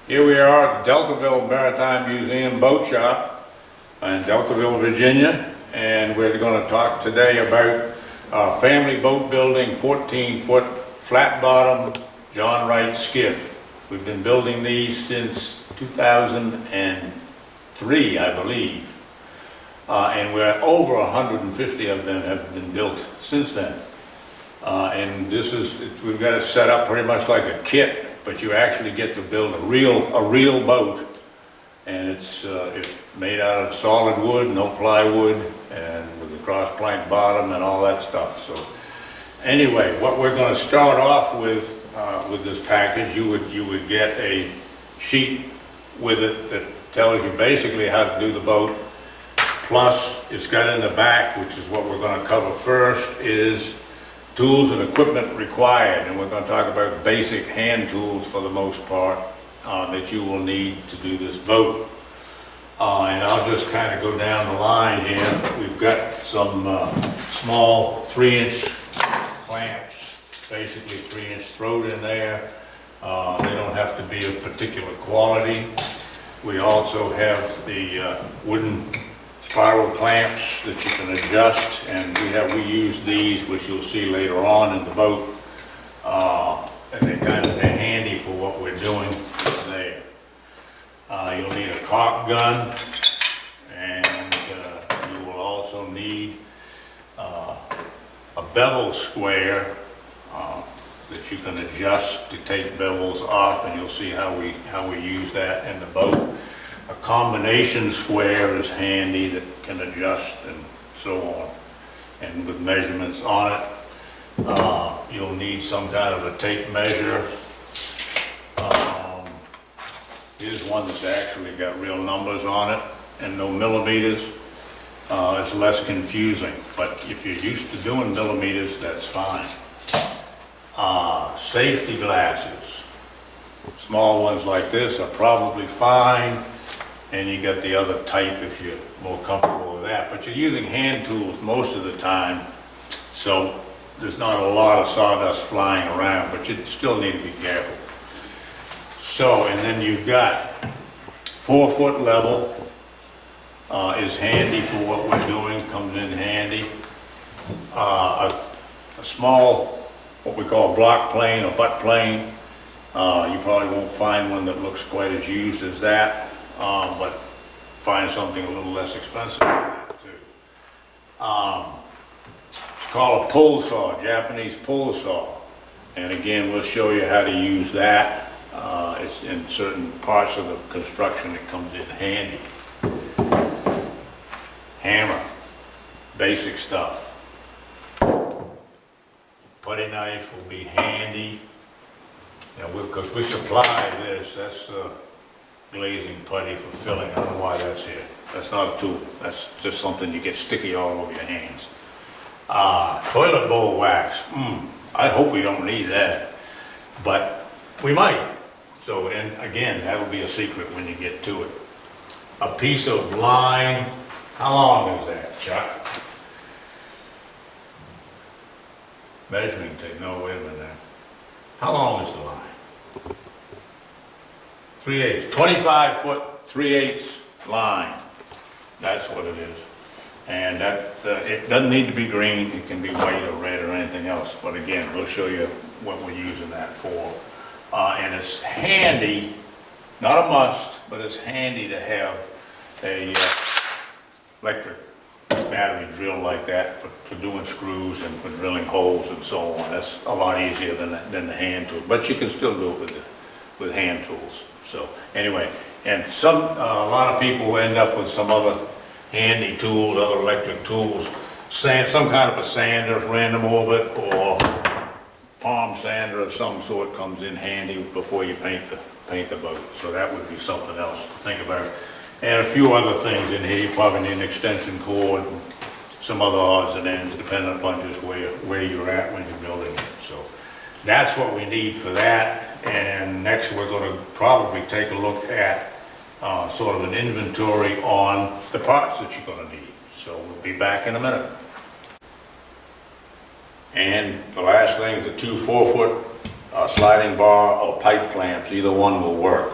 Here we are at the Deltaville Maritime Museum Boat Shop in Deltaville, Virginia, and we're going to talk today about family boat building, 14-foot flat bottom John Wright skiff. We've been building these since 2003, I believe, and we're over 150 of them have been built since then. And we've got it set up pretty much like a kit, but you actually get to build a real boat, and it's made out of solid wood, no plywood, and with a cross plank bottom and all that stuff. So anyway, what we're going to start off with this package, you would get a sheet with it that tells you basically how to do the boat. Plus, it's got in the back, which is what we're going to cover first, is tools and equipment required, and we're going to talk about basic hand tools for the most part that you will need to do this boat. And I'll just kind of go down the line here. We've got some small 3-inch clamps, basically 3-inch throat in there. They don't have to be of particular quality. We also have the wooden spiral clamps that you can adjust, and we use these, which you'll see later on in the boat, and they're handy for what we're doing there. You'll need a caulk gun, and you will also need a bevel square that you can adjust to take bevels off, and you'll see how we use that in the boat. A combination square is handy that can adjust and so on, and with measurements on it. You'll need some kind of a tape measure. Here's one that's actually got real numbers on it and no millimeters. It's less confusing, but if you're used to doing millimeters, that's fine. Safety glasses. Small ones like this are probably fine. And you got the other type if you're more comfortable with that. But you're using hand tools most of the time, so there's not a lot of sawdust flying around, but you still need to be careful. So, and then you've got 4-foot level is handy for what we're doing, comes in handy. A small, what we call block plane or butt plane. You probably won't find one that looks quite as used as that. But find something a little less expensive than that too. It's called a pull saw, Japanese pull saw. And again, we'll show you how to use that. It's in certain parts of the construction it comes in handy. Hammer, basic stuff. Putty knife will be handy. Now, because we supply this, that's glazing putty for filling. I don't know why that's here. That's not a tool. That's just something you get sticky all over your hands. Toilet bowl wax. I hope we don't need that, but we might. So, and again, that'll be a secret when you get to it. A piece of line. How long is that, Chuck? Measuring tape. No, wait a minute. How long is the line? 3/8, 25-foot 3/8 line. That's what it is. And that it doesn't need to be green. It can be white or red or anything else. But again, we'll show you what we're using that for. And it's handy, not a must, but it's handy to have a electric battery drill like that for doing screws and for drilling holes and so on. That's a lot easier than the hand tool. But you can still do it with hand tools. So anyway, and a lot of people end up with some other handy tools, other electric tools, some kind of a sander, random orbit, or palm sander of some sort comes in handy before you paint the boat. So that would be something else to think about. And a few other things in here. You probably need an extension cord, and some other odds and ends, depending upon just where you're at when you're building it. So that's what we need for that. And next we're going to probably take a look at sort of an inventory on the parts that you're going to need. So we'll be back in a minute. And the last thing, the two 4-foot sliding bar or pipe clamps, either one will work.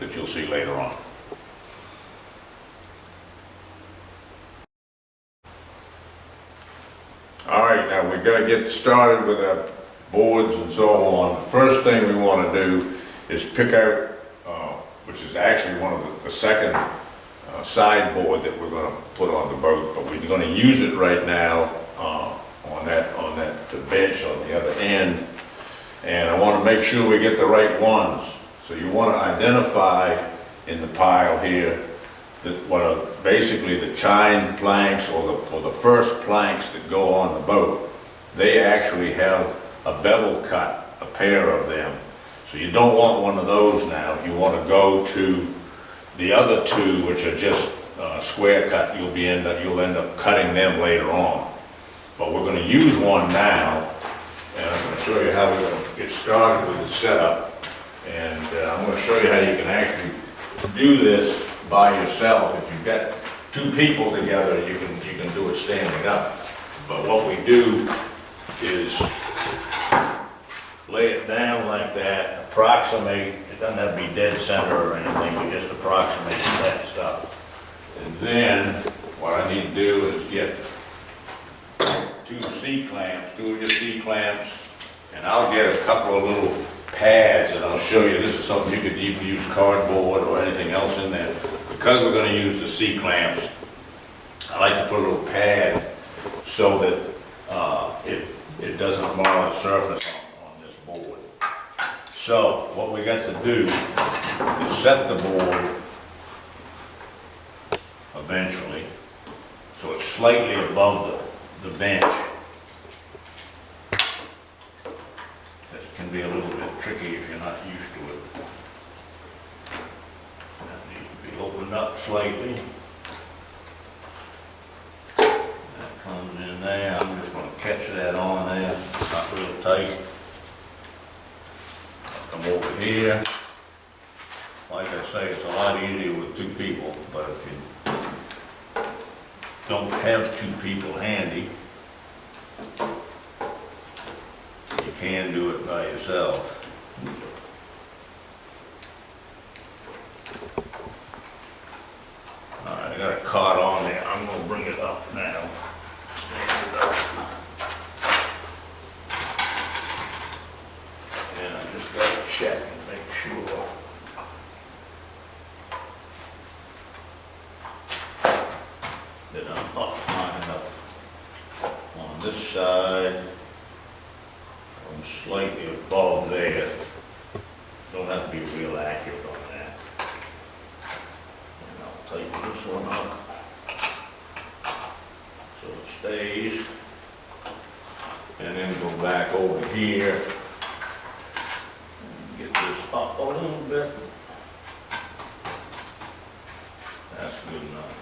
that you'll see later on. All right, now we got to get started with our boards and so on. The first thing we want to do is pick out, which is actually one of the second sideboard that we're going to put on the boat, but we're going to use it right now on that bench on the other end. And I want to make sure we get the right ones. So you want to identify in the pile here what are basically the chine planks or the first planks that go on the boat. They actually have a bevel cut, a pair of them. So you don't want one of those now. You want to go to the other two, which are just square cut. You'll end up cutting them later on. But we're going to use one now, and I'm going to show you how we're going to get started with the setup. And I'm going to show you how you can actually do this by yourself. If you've got two people together, you can do it standing up. But what we do is lay it down like that, approximate. It doesn't have to be dead center or anything. We just approximate that stuff. And then what I need to do is get two C-clamps, two of your C-clamps, and I'll get a couple of little pads, and I'll show you. This is something you could even use cardboard or anything else in there. Because we're going to use the C-clamps, I like to put a little pad so that it doesn't mar the surface on this board. So what we got to do is set the board eventually so it's slightly above the bench. This can be a little bit tricky if you're not used to it. That needs to be opened up slightly. That comes in there. I'm just going to catch that on there, not real tight. I'll come over here. Like I say, it's a lot easier with two people, but if you don't have two people handy, you can do it by yourself. All right, I got it caught on there. I'm going to bring it up now. Stand it up. And I just got to check and make sure that I'm up high enough on this side. I'm slightly above there. Don't have to be real accurate on that. And I'll tighten this one up so it stays. And then go back over here and get this up a little bit. That's good enough.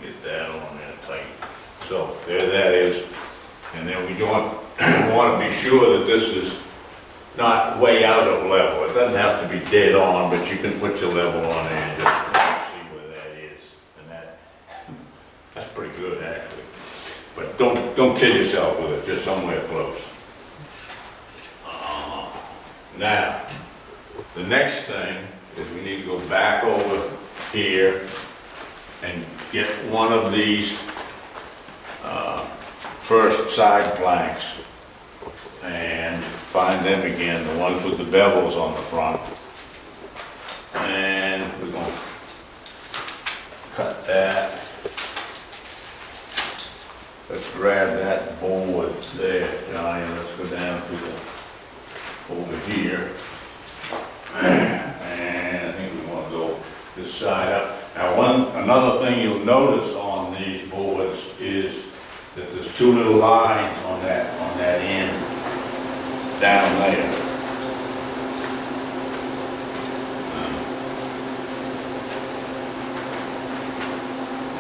Get that on there tight. So there that is. And then we want to be sure that this is not way out of level. It doesn't have to be dead on, but you can put your level on there and just see where that is. And that's pretty good actually. But don't kill yourself with it, just somewhere close. Now, the next thing is we need to go back over here and get one of these first side planks and find them again, the ones with the bevels on the front. And we're going to cut that. Let's grab that board there, Johnny, and let's go down to over here. And I think we want to go this side up. Now another thing you'll notice on these boards is that there's two little lines on that end down there.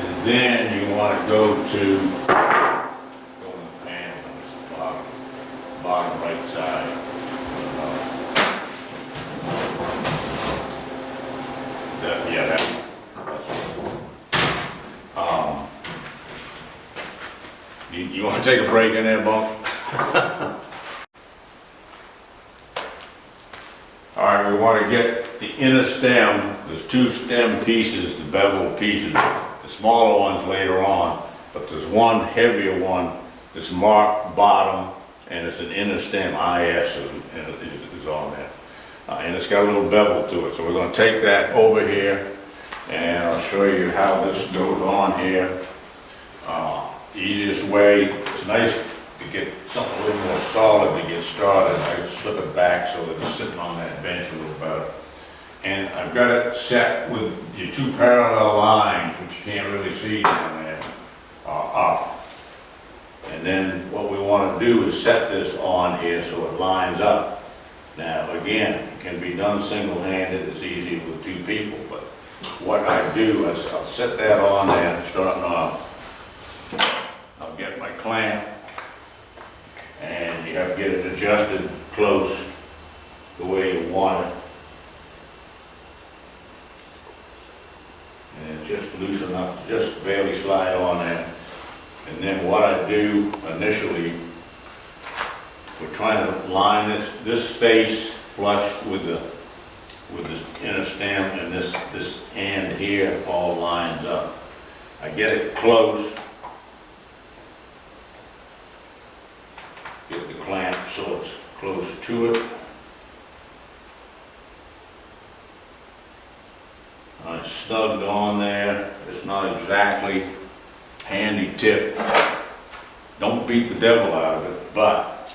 And then you want to go to the panel on this bottom right side. You want to take a break in there, Bunk? All right, we want to get the inner stem. There's two stem pieces, the bevel pieces, the smaller ones later on, but there's one heavier one that's marked bottom, and it's an inner stem, IS is on there. And it's got a little bevel to it. So we're going to take that over here, and I'll show you how this goes on here. Easiest way, it's nice to get something a little more solid to get started. I just slip it back so that it's sitting on that bench a little better. And I've got it set with your two parallel lines, which you can't really see down there, up. And then what we want to do is set this on here so it lines up. Now again, it can be done single-handed, it's easy with two people, but what I do is I'll set that on there starting off. I'll get my clamp, and you have to get it adjusted close the way you want it. And it's just loose enough to just barely slide on there. And then what I do initially, we're trying to line this space flush with this inner stem, and this end here all lines up. I get it close. Get the clamp so it's close to it. It's snugged on there. It's not exactly handy tip. Don't beat the devil out of it, but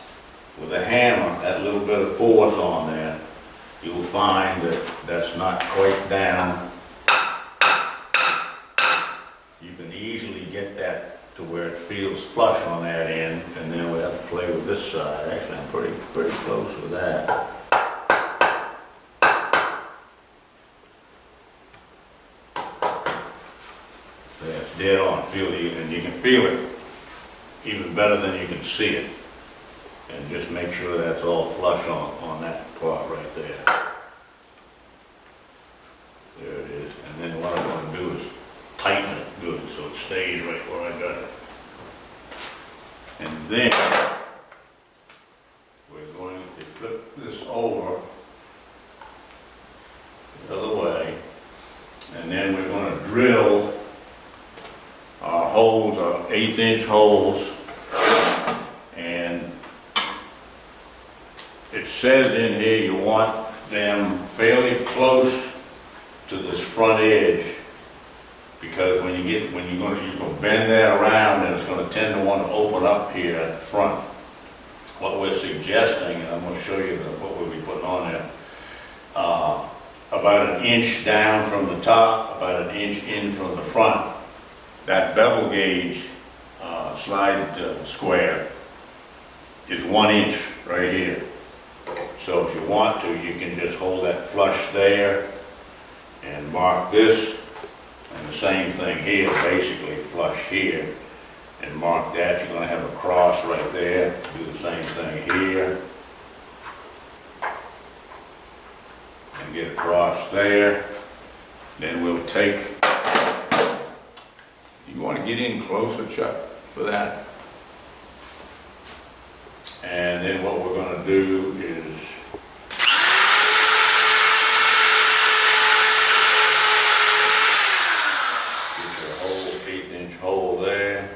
with a hammer, that little bit of force on there, you'll find that that's not quite down. You can easily get that to where it feels flush on that end, and then we have to play with this side. Actually, I'm pretty close with that. It's dead on, and you can feel it even better than you can see it. And just make sure that's all flush on that part right there. There it is. And then what I'm going to do is tighten it good so it stays right where I got it. And then we're going to flip this over the other way, and then we're going to drill our holes, our 1/8 inch holes, and it says in here you want them fairly close to this front edge, because when you're going to bend that around, and it's going to tend to want to open up here at the front. What we're suggesting, and I'm going to show you what we'll be putting on there, about 1 inch down from the top, about 1 inch in from the front. That bevel gauge slide square is 1 inch right here. So if you want to, you can just hold that flush there and mark this, and the same thing here, basically flush here, and mark that. You're going to have a cross right there. Do the same thing here, and get a cross there. Then we'll take, you want to get in closer, Chuck, for that. And then what we're going to do is get your whole 1/8 inch hole there.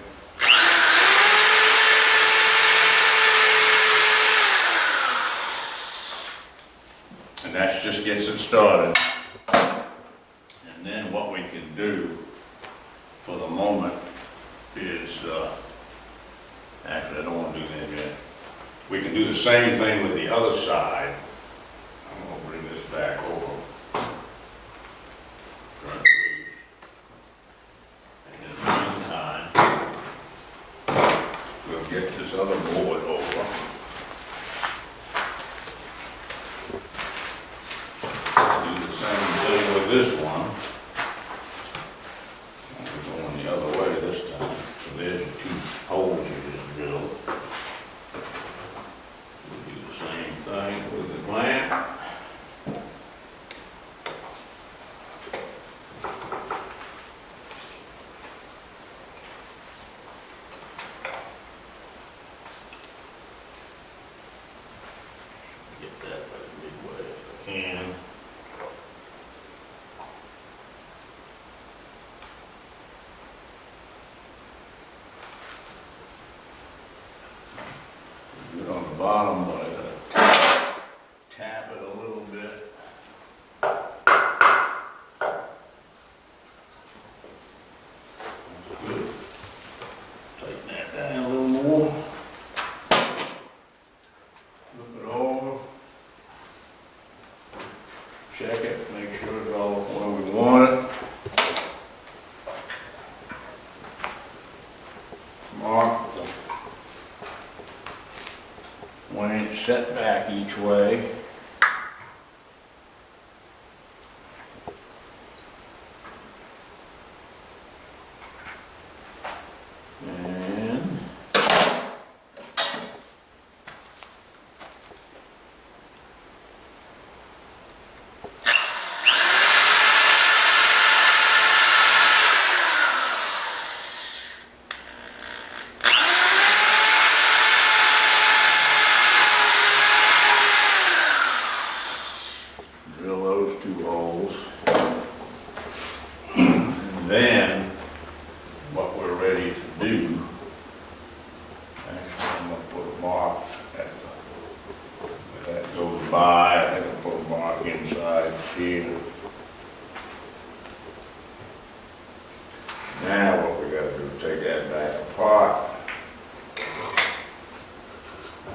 And that just gets it started. And then what we can do for the moment is, actually I don't want to do that yet. We can do the same thing with the other side. I'm going to bring this back over. And in the meantime, we'll get this other board over. Do the same thing with this one. We're going the other way this time. So there's your 2 holes you just drilled. Same thing with the clamp. set back each way. And drill those 2 holes. And then what we're ready to do, actually I'm going to put a mark at the, where that goes by. I think I'll put a mark inside here. Now what we got to do is take that back apart.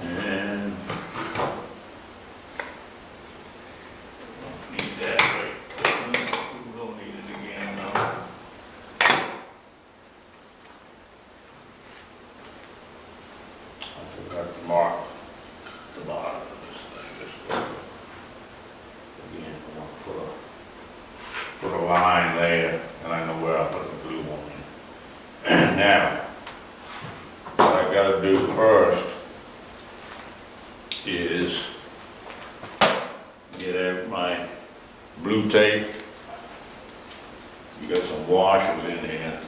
And need that right. We will need it again though. I forgot to mark the bottom of this thing this way. Again, I'm going to put a line there, and I know where I'll put the glue on in. Now, what I got to do first is get out my blue tape. You got some washers in here.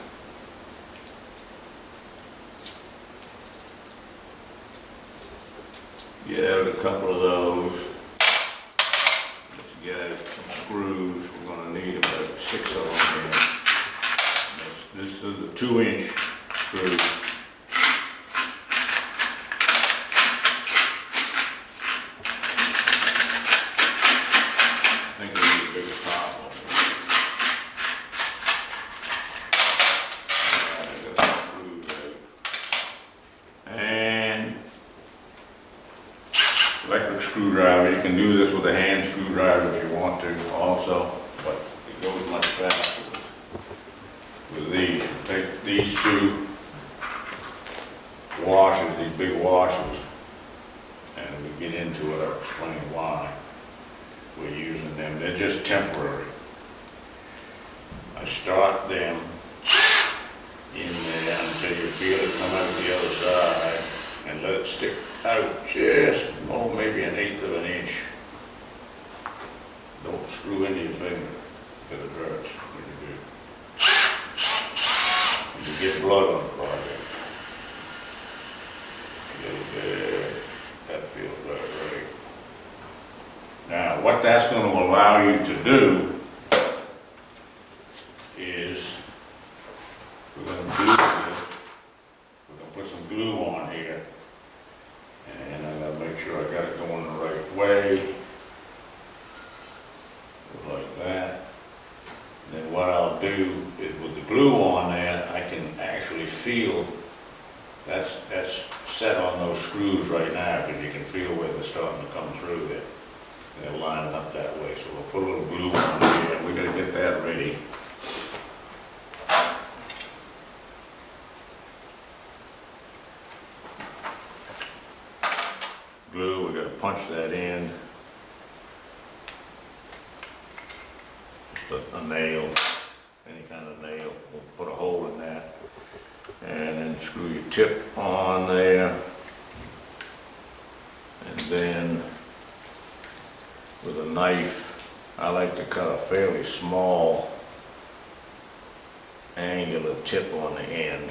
Get out a couple of those. Let's get out some screws. We're going to need about 6 of them here. This is a 2-inch screw. I think we need a bigger top one. I got some screws out. And electric screwdriver. You can do this with a hand screwdriver if you want to also, but it goes much faster with these. You take these 2 washers, these big washers, and we get into it. I'll explain why we're using them. They're just temporary. I start them in there until you feel it come out the other side, and let it stick out just, oh, maybe 1/8 of an inch. Don't screw into your finger, because it hurts when you do. You get blood on the project. A little bit, that feels about right. Now, what that's going to allow you to do is, we're going to do this. We're going to put some glue on here. And I gotta make sure I got it going the right way. Like that. And then what I'll do is with the glue on there, I can actually feel that's set on those screws right now, because you can feel where they're starting to come through there. They're lining up that way. So we'll put a little glue on here. We gotta get that ready. Glue, we got to punch that in. Just a nail, any kind of nail. We'll put a hole in that. And then screw your tip on there. And then with a knife, I like to cut a fairly small angular tip on the end.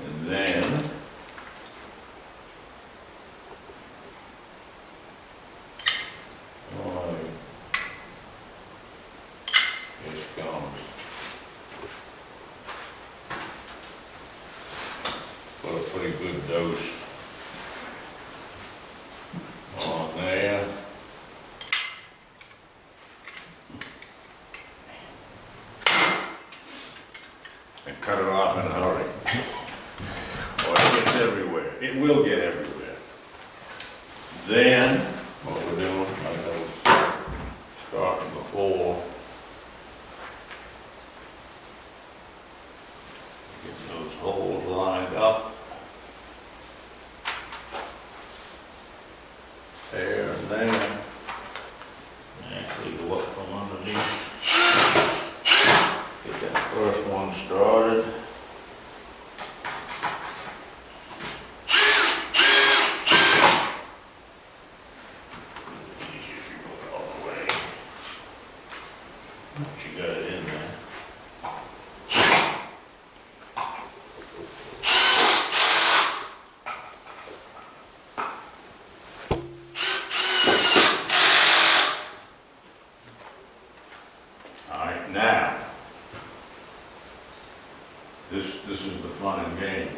And then here comes. Put a pretty good dose on there. And cut it off in a hurry. It gets everywhere. It will get everywhere. Then, what we're doing, like I was starting before, getting those actually go up from underneath. Get that first one started. Easier if you go it all the way. Once you got it in there. All right, now, this is the fun and games.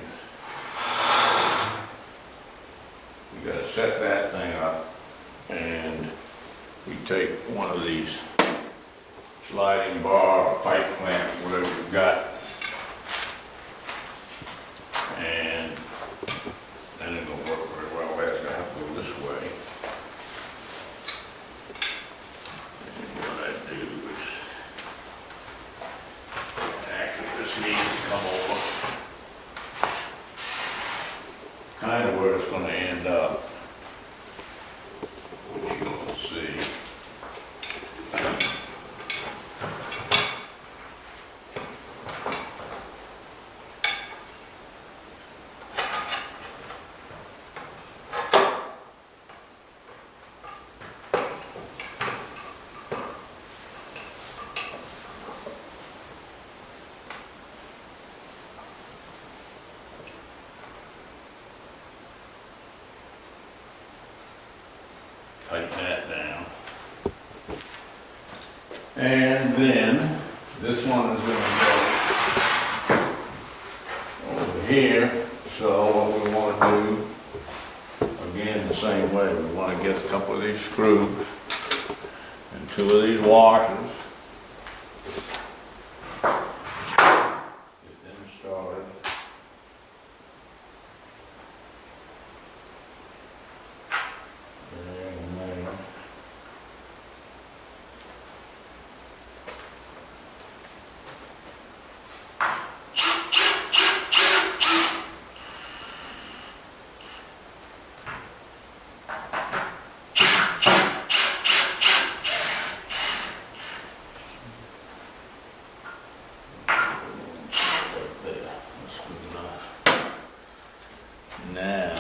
We gotta set that thing up, and we take one of these sliding bar or pipe clamps, whatever you've got, and then it'll work very well. That's gonna have to go this way. And what I do is, actually this needs to come over, kind of where it's gonna end up, which you'll see. Tighten that down. And then this one is going to go over here. So what we want to do, again the same way, we want to get a couple of these screws and two of these washers. Get them started. Now,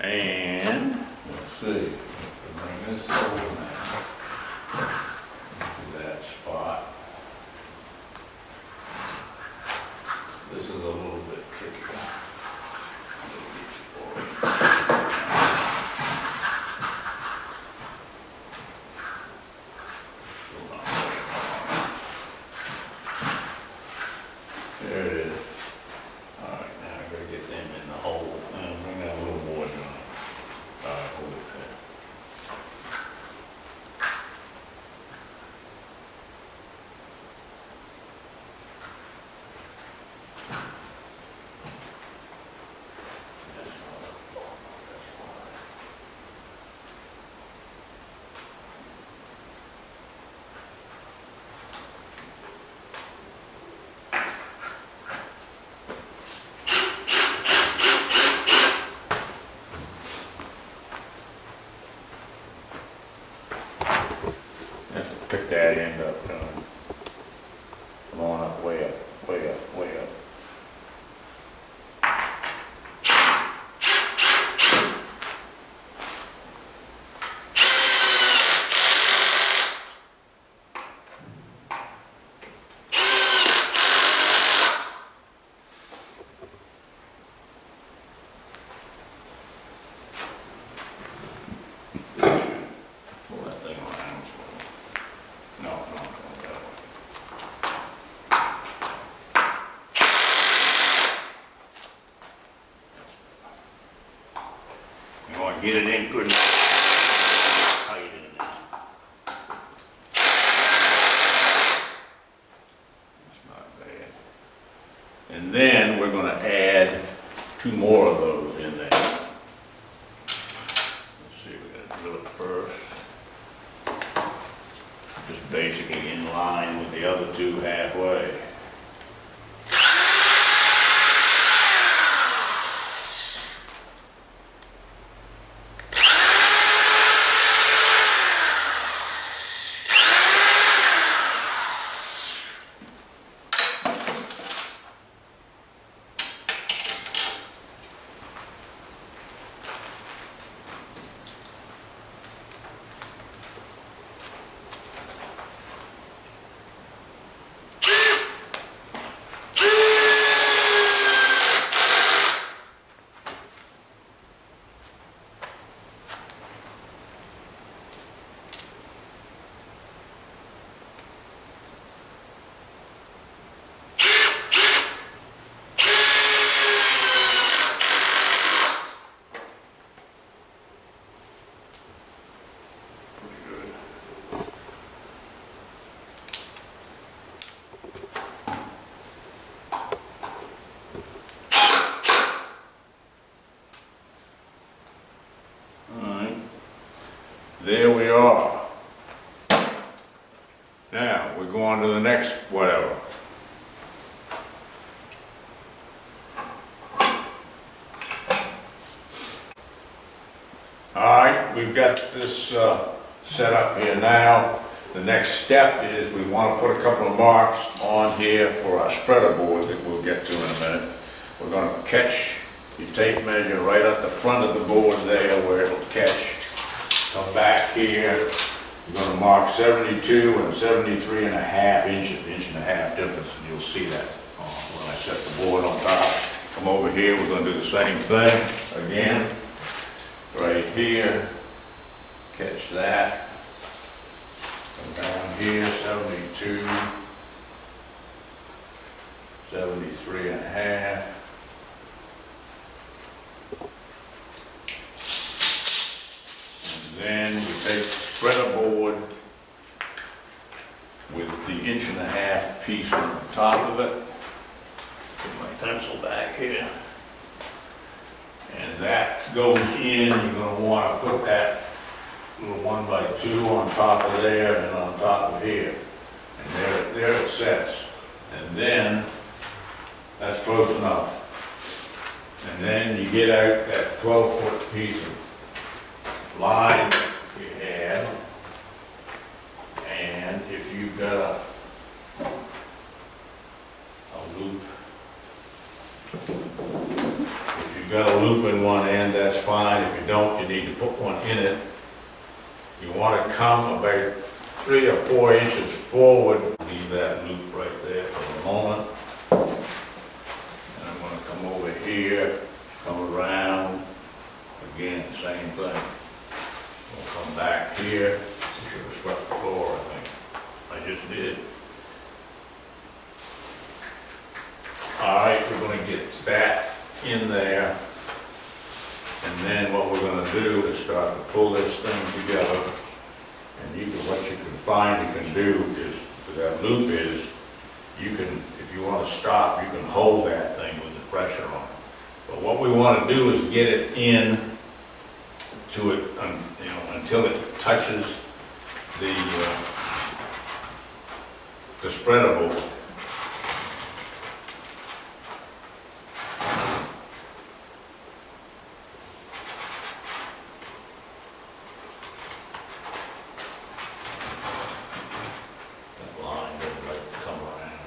and let's see, bring this over now to that spot. This is a little bit tricky. There it is. All right, now I gotta get them in the hole. Bring that a little more down. All right, hold it there. Pick that end up, John. Come on up, way up, way up, way up. Pull that thing around. No, no, no, that way. You want to get it in good. Tight in there. we're gonna add 2 more of those in there. Let's see, we're gonna drill it first. Just basically in line with the other 2 halfway. There we are. Now, we're going to the next whatever. Alright, we've got this set up here now. The next step is we want to put a couple of marks on here for our spreader board that we'll get to in a minute. We're going to catch your tape measure right at the front of the board there where it'll catch. Come back here, you're going to mark 72 and 73 and a half inches, inch and a half difference, and you'll see that when I set the board on top. Come over here, we're going to do the same thing again. Right here, catch that. Come down here, 72, 73 and a half. Then we take the spreader board with the inch and a half piece on the top of it. Get my pencil back here. And that goes in. You're going to want to put that little 1x2 on top of there and on top of here. And there it sets. And then, that's close enough. And then you get out that 12-foot piece of line you had, and if you've got a loop, if you've got a loop in one end, that's fine. If you don't, you need to put one in it. You want to come about 3 or 4 inches forward. Leave that loop right there for the moment. And I'm going to come over here, come around, again, same thing. We'll come back here. We should have swept the floor, I think. I just did. All right, we're going to get that in there. And then what we're going to do is start to pull this thing together. And what you can find you can do is, with that loop is, you can, if you want to stop, you can hold that thing with the pressure on it. But what we want to do is get it in to it, until it touches the spreader board. That line doesn't like to come around.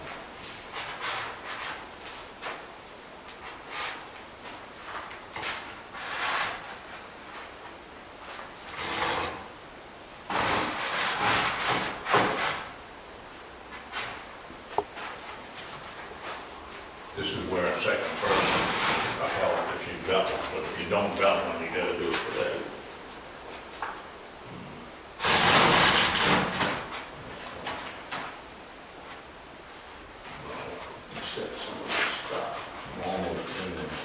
This is where a second person will help if you've got one, but if you don't got one, you gotta do it for that. Set some of this stuff. I'm almost in there.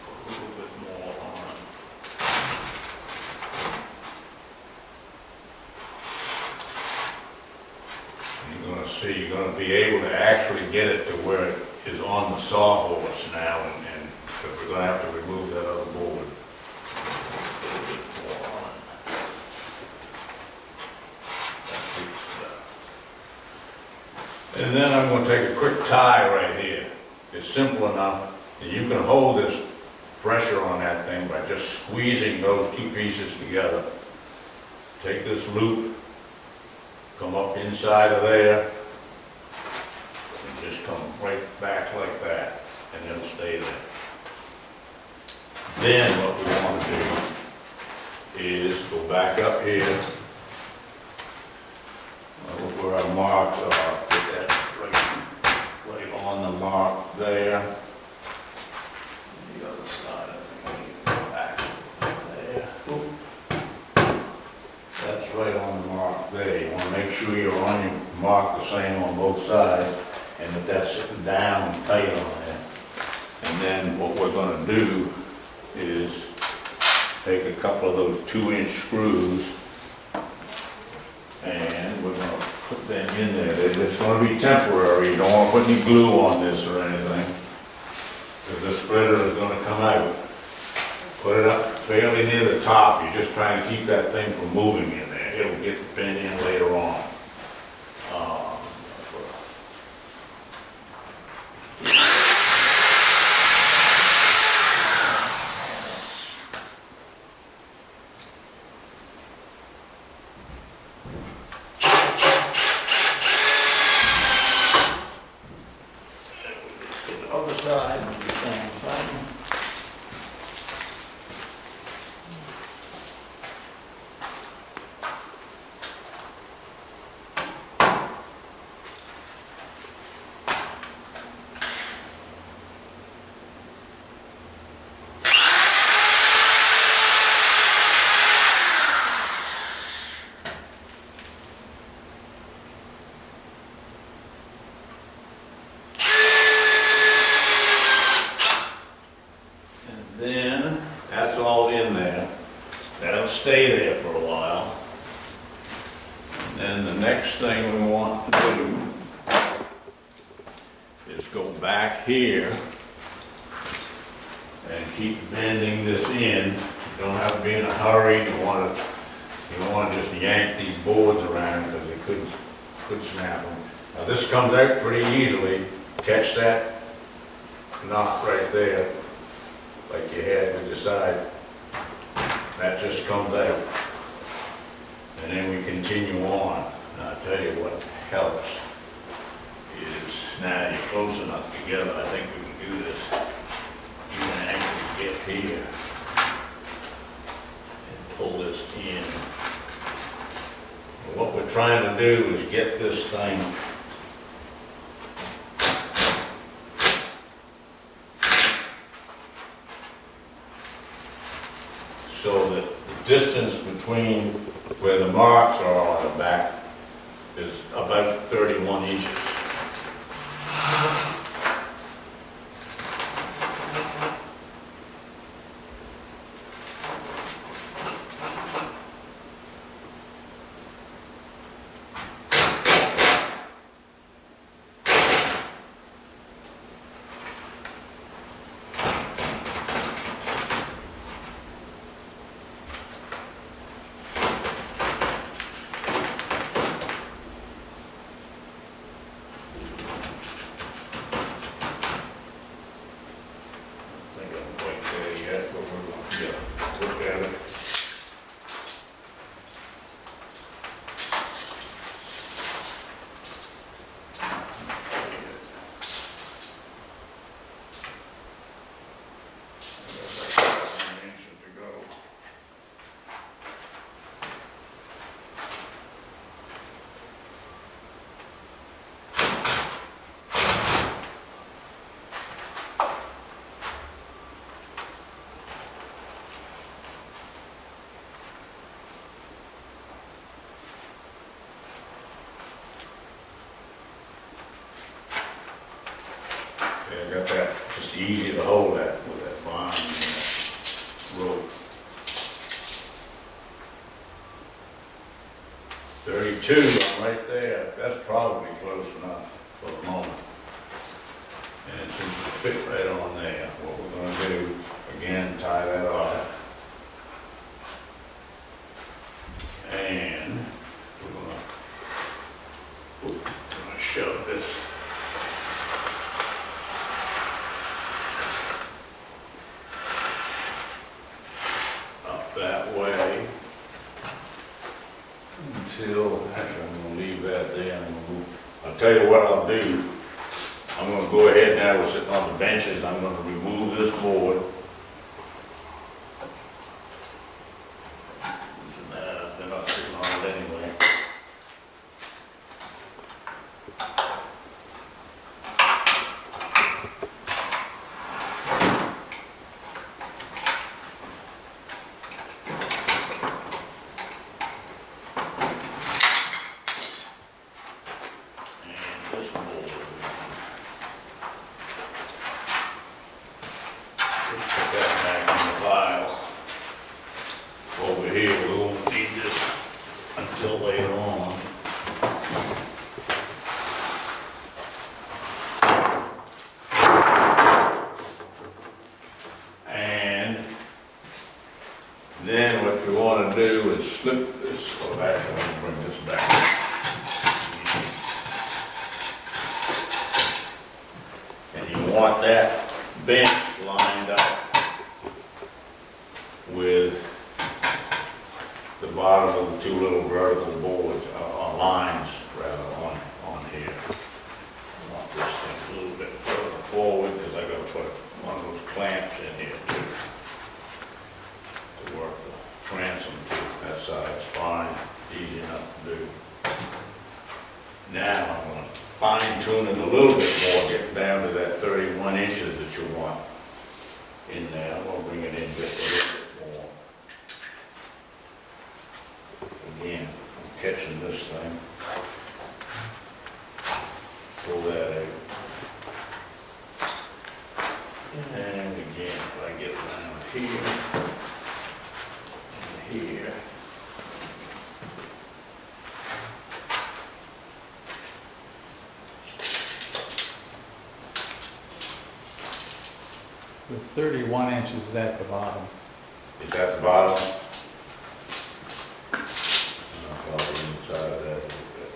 Put a little bit more on. gonna be able to actually get it to where it is on the sawhorse now, and, but we're gonna have to remove that other board. And then I'm gonna take a quick tie right here. It's simple enough, and you can hold this pressure on that thing by just squeezing those two pieces together. Take this loop, come up inside of there, and just come right back like that, and it'll stay there. Then what we want to do is go back up here. Look where our marks are. Put that right on the mark there. The other side of the back there. Oop. That's right on the mark there. You want to make sure you're on your mark the same on both sides, and that that's sitting down tight on there. And then what we're going to do is take a couple of those 2-inch screws, and we're going to put them in there. They're just going to be temporary. You don't want to put any glue on this or anything, because the splitter is going to come out. Put it up fairly near the top. You're just trying to keep that thing from moving in there. It'll get bent in later on. Other side, same side. Then, that's all in there. That'll stay there for a while. And then the next thing we want to do is go back here and keep bending this in. You don't have to be in a hurry. You don't want to just yank these boards around because they could snap them. Now this comes out pretty easily. Catch that knot right there, like you had with the side. That just comes out. And then we continue on. And I'll tell you what helps is, now you're close enough together, I think we can do this. You can actually get here and pull this in. And what we're trying to do is get this thing so that the distance between where the marks are on the back is about 31 inches. I got that, just easy to hold that with that vine and that rope. 32, I'm right there. That's probably close enough. for the moment. And it seems to fit right on there. What we're gonna do, again, tie that off. And we're gonna shove this up that way until, actually I'm gonna leave that there. I'll tell you what I'll do. I'm gonna go ahead now, we're sitting on the benches, I'm gonna remove this board. Loosen that up, they're not sitting on it anyway. Over here, we won't need this until later on. And then what you want to do is slip this, oh actually I'm going to bring this back. And you want that bench lined up with the bottom of the two little vertical boards, lines rather, on here. I want this thing a little bit further forward because I got to put one of those clamps in here too, to work the transom to. That side's fine, easy enough to do. Now I'm going to fine tune it a little bit more, get down to that 31 inches that you want in there. I'm going to bring it in just a little bit more. Again, I'm catching this thing. Pull that out. And again, if I get down here and here. The 31 inches is at the bottom. Is that the bottom? Probably inside of that a little bit.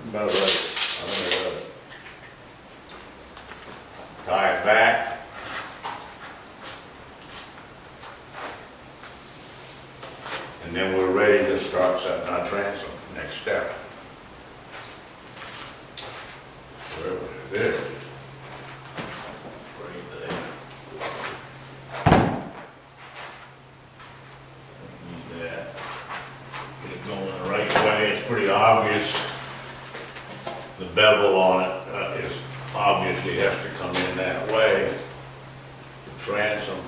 About right. I think right. Tie it back. And then we're ready to start setting our transom. Next step. Wherever it is. Right there. Use that. Get it going the right way. It's pretty obvious. The bevel on it is obviously has to come in that way. The transom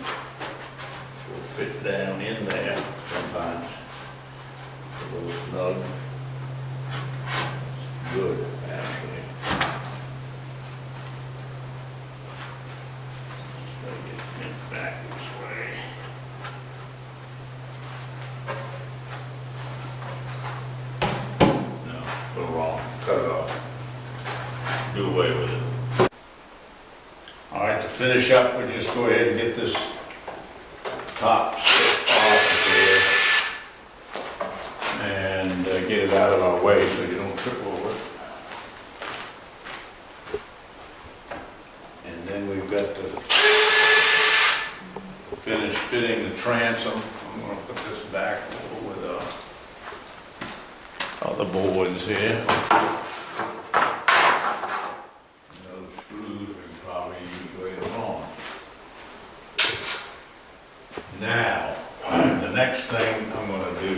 will fit down in there sometimes. A little snug. It's good, actually. Get it back this way. No, go wrong. Cut it off. Do away with it. All right, to finish up, we just go ahead and get this top strip off of here and get it out of our way so you don't trip over it. And then we've got to finish fitting the transom. I'm going to put this back over with other boards here. Screws we can probably use later on. Now, the next thing I'm going to do,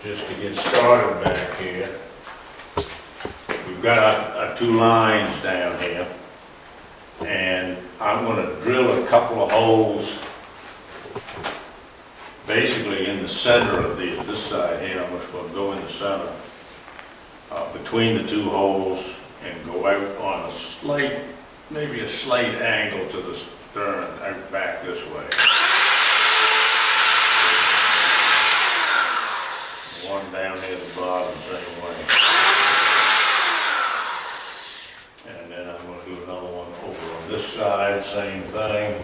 just to get started back here, we've got our two lines down here, and I'm going to drill a couple of holes basically in the center of this side here. I'm just going to go in the center between the two holes and go out on a slight, maybe a slight angle to the stern, out back this way. one down near the bottom, same way. And then I'm gonna do another one over on this side, same thing.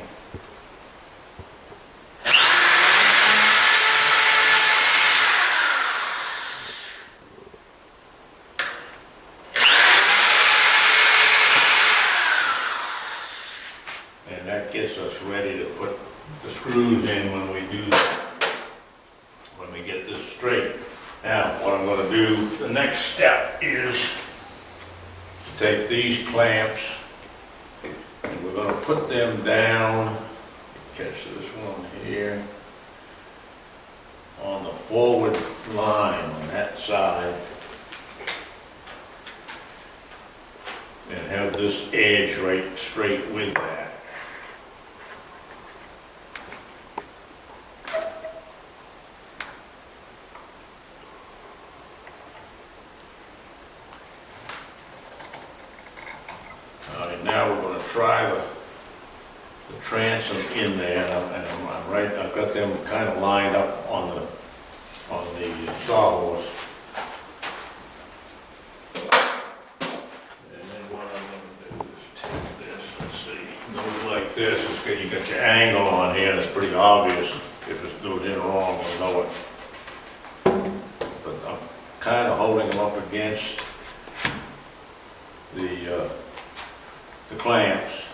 And that gets us ready to put the screws in when we do that, when we get this straight. Now, what I'm gonna do, the next step is to take these clamps and we're gonna put them down, catch this one here, on the forward line on that side. And have this edge right straight with that. All right, now we're going to try the transom in there, and I'm right. I've got them kind of lined up on the sawhorse. And then what I'm going to do is take this. Let's see. It goes like this. It's good. You got your angle on here, and it's pretty obvious. If it goes in wrong, you'll know it. But I'm kind of holding them up against the clamps,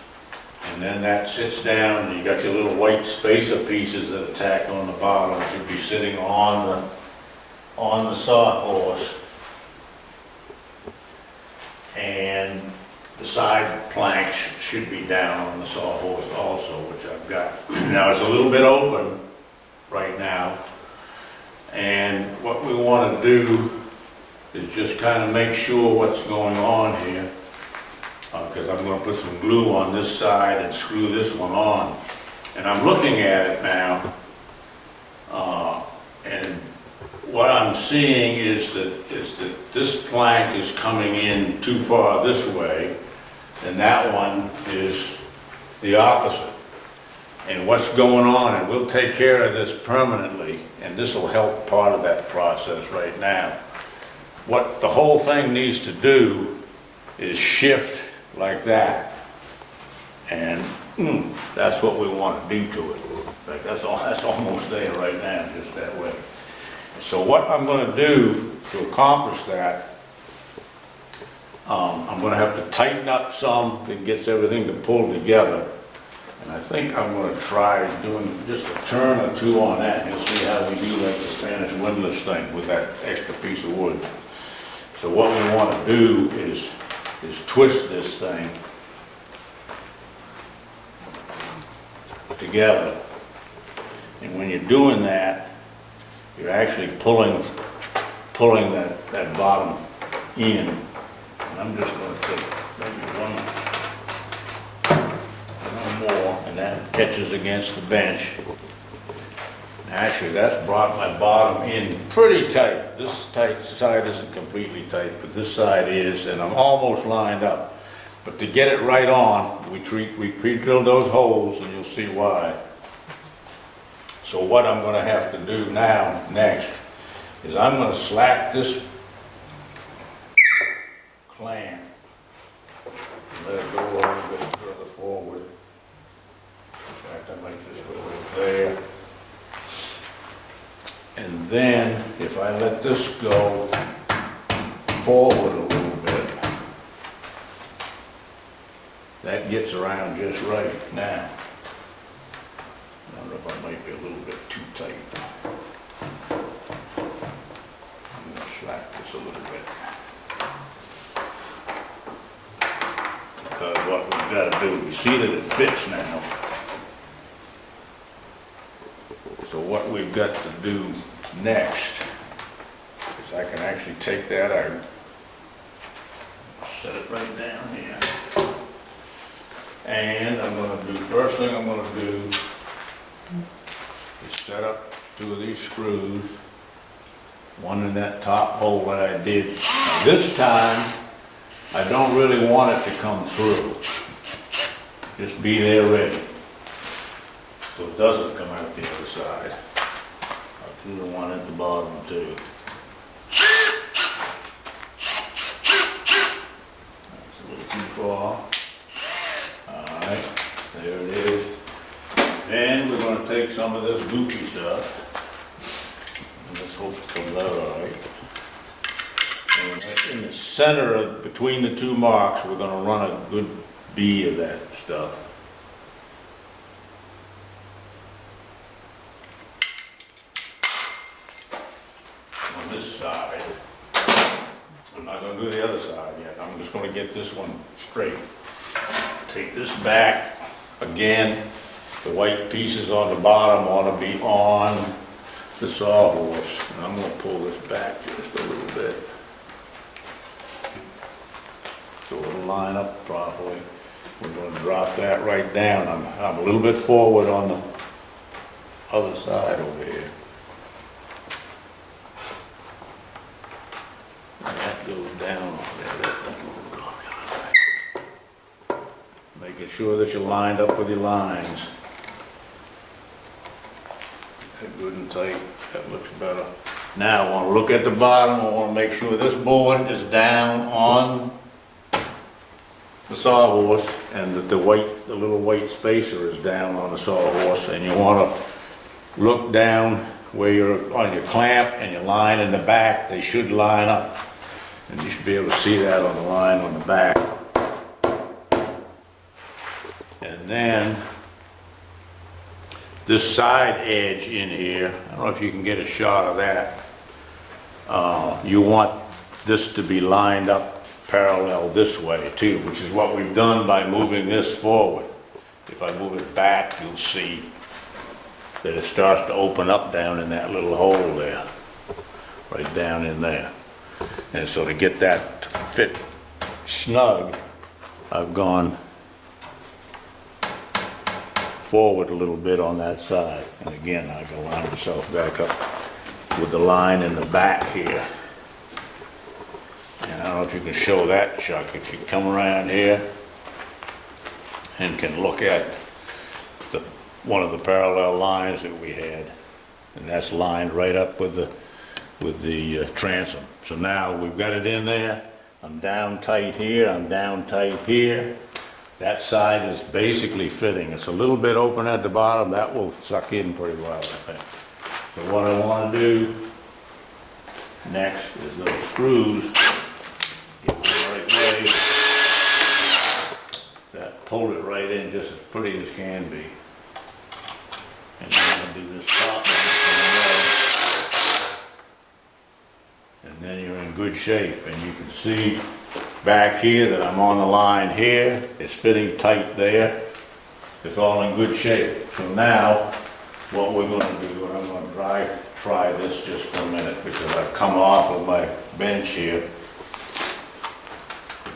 and then that sits down, and you got your little white spacer pieces that are tacked on the bottom, should be sitting on the sawhorse, and the side planks should be down on the sawhorse also, which I've got. Now it's a little bit open right now, and what we want to do is just kind of make sure what's going on here. Because I'm going to put some glue on this side and screw this one on. And I'm looking at it now, and what I'm seeing is that this plank is coming in too far this way, and that one is the opposite. And what's going on, and we'll take care of this permanently, and this will help part of that process right now. What the whole thing needs to do is shift like that, and that's what we want to do to it. Like that's almost there right now, just that way. So what I'm going to do to accomplish that, I'm going to have to tighten up some that gets everything to pull together, and I think I'm going to try doing just a turn or two on that, and you'll see how we do like the Spanish windlass thing with that extra piece of wood. So what we want to do is twist this thing together. And when you're doing that, you're actually pulling that bottom in. And I'm just going to take maybe one more, and that catches against the bench. Actually, that's brought my bottom in pretty tight. This tight side isn't completely tight, but this side is, and I'm almost lined up. But to get it right on, we pre-drilled those holes, and you'll see why. So what I'm going to have to do now, next, is I'm going to slack this clamp, let it go a little bit further forward. In fact, I might just go right there. And then, if I let this go forward a little bit, that gets around just right now. I don't know if I might be a little bit too tight. I'm going to slack this a little bit. Because what we've got to do, you see that it fits now. So what we've got to do next is I can actually take that out, set it right down here. And I'm going to do, first thing I'm going to do is set up 2 of these screws, one in that top hole that I did. Now this time, I don't really want it to come through. Just be there ready. So it doesn't come out the other side. I'll do the one at the bottom too. far. Alright, there it is. Then we're gonna take some of this goopy stuff. And let's hope it comes out alright. And right in the center of, between the two marks, we're gonna run a good bead of that stuff. On this side. I'm not gonna do the other side yet. I'm just gonna get this one straight. Take this back. Again, the white pieces on the bottom ought to be on the sawhorse. And I'm gonna pull this back just a little bit. So it'll line up properly. We're gonna drop that right down. I'm a little bit forward on the other side over here. And that goes down over there. That don't move on. Making sure that you're lined up with your lines. That good and tight. That looks better. Now I want to look at the bottom. I want to make sure this board is down on the sawhorse and that the little white spacer is down on the sawhorse, and you want to look down where you're on your clamp and your line in the back. They should line up, and you should be able to see that on the line on the back. And then this side edge in here, I don't know if you can get a shot of that. You want this to be lined up parallel this way too, which is what we've done by moving this forward. If I move it back, you'll see that it starts to open up down in that little hole there, right down in there. And so to get that to fit snug, I've gone forward a little bit on that side. And again, I go line myself back up with the line in the back here. And I don't know if you can show that, Chuck, if you come around here and can look at one of the parallel lines that we had, and that's lined right up with the transom. So now we've got it in there. I'm down tight here, I'm down tight here. That side is basically fitting. It's a little bit open at the bottom. That will suck in pretty well, I think. So what I want to do next is those screws. Get them the right way. That pulled it right in just as pretty as can be. And then I'll do this top one. And then you're in good shape. And you can see back here that I'm on the line here. It's fitting tight there. It's all in good shape. So now what we're going to do, and I'm going to try this just for a minute because I've come off of my bench here.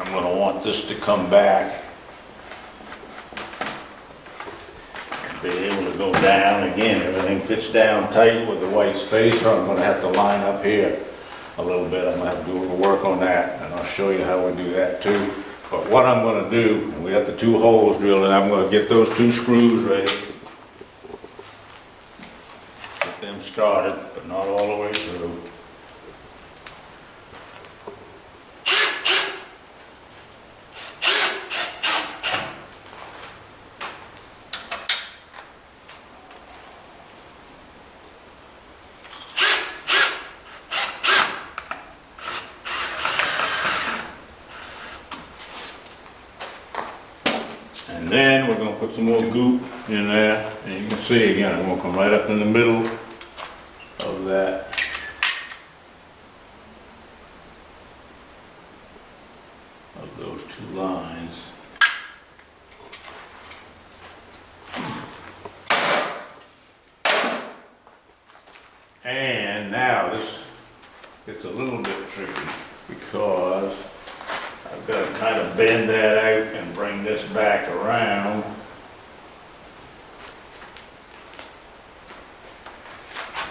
I'm going to want this to come back and be able to go down again. Everything fits down tight with the white spacer. I'm going to have to line up here a little bit. I'm going to have to do a little work on that, and I'll show you how we do that too. But what I'm going to do, and we got the two holes drilled, and I'm going to get those two screws ready. Get them started, but not all the way through. And then we're going to put some more goop in there, and you can see again, I'm going to come right up in the middle of that. Of those two lines. And now this gets a little bit tricky because I've got to kind of bend that out and bring this back around.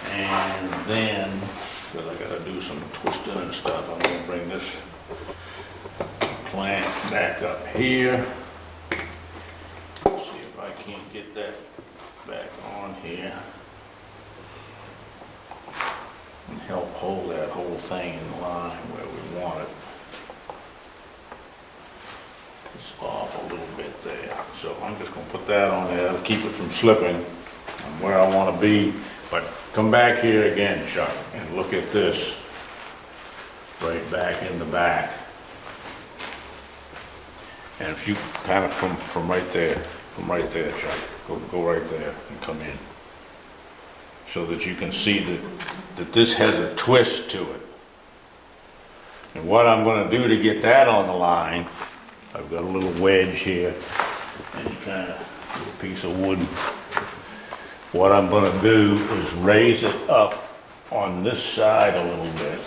And then, because I got to do some twisting and stuff, I'm going to bring this clamp back up here. See if I can't get that back on here. And help hold that whole thing in line where we want it. So I'm just gonna put that on there to keep it from slipping. I'm where I wanna be, but come back here again, Chuck, and look at this. Right back in the back. And if you kind of from right there, Chuck, go right there and come in. So that you can see that this has a twist to it. And what I'm gonna do to get that on the line, I've got a little wedge here, and you kind of, little piece of wood. What I'm gonna do is raise it up on this side a little bit,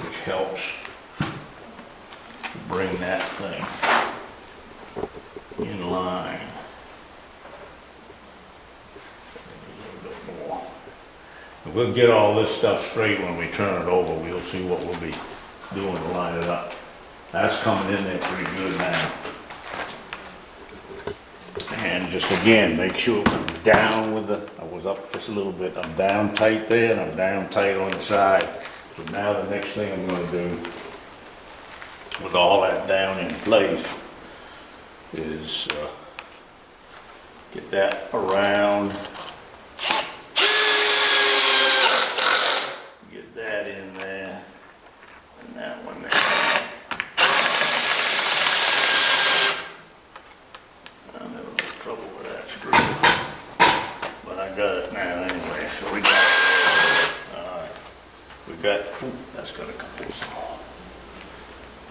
which helps bring that thing in line. A little bit more. And we'll get all this stuff straight when we turn it over. We'll see what we'll be doing to line it up. That's coming in there pretty good now. And just again, make sure I'm down with the, I was up just a little bit, I'm down tight there and I'm down tight on the side. So now the next thing I'm gonna do with all that down in place is get that around, get that in there, and that one there. I'm having a little trouble with that screw, but I got it now anyway, so we got it. Alright, we got, ooh, that's gotta come loose.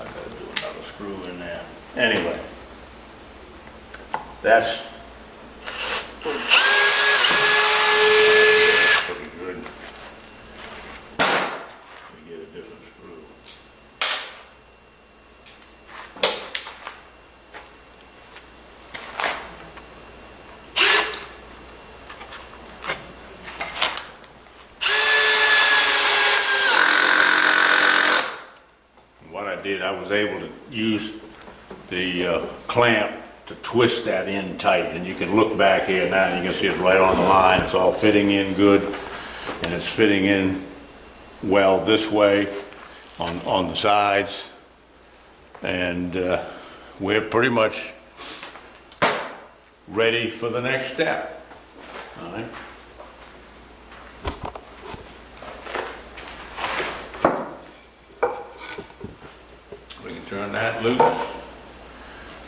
I gotta do another screw in there. Anyway, that's pretty good. We get a different screw. What I did, I was able to use the clamp to twist that in tight, and you can look back here now and you can see it's right on the line. It's all fitting in good, and it's fitting in well this way on the sides, and we're pretty much ready for the next step. All right. We can turn that loose.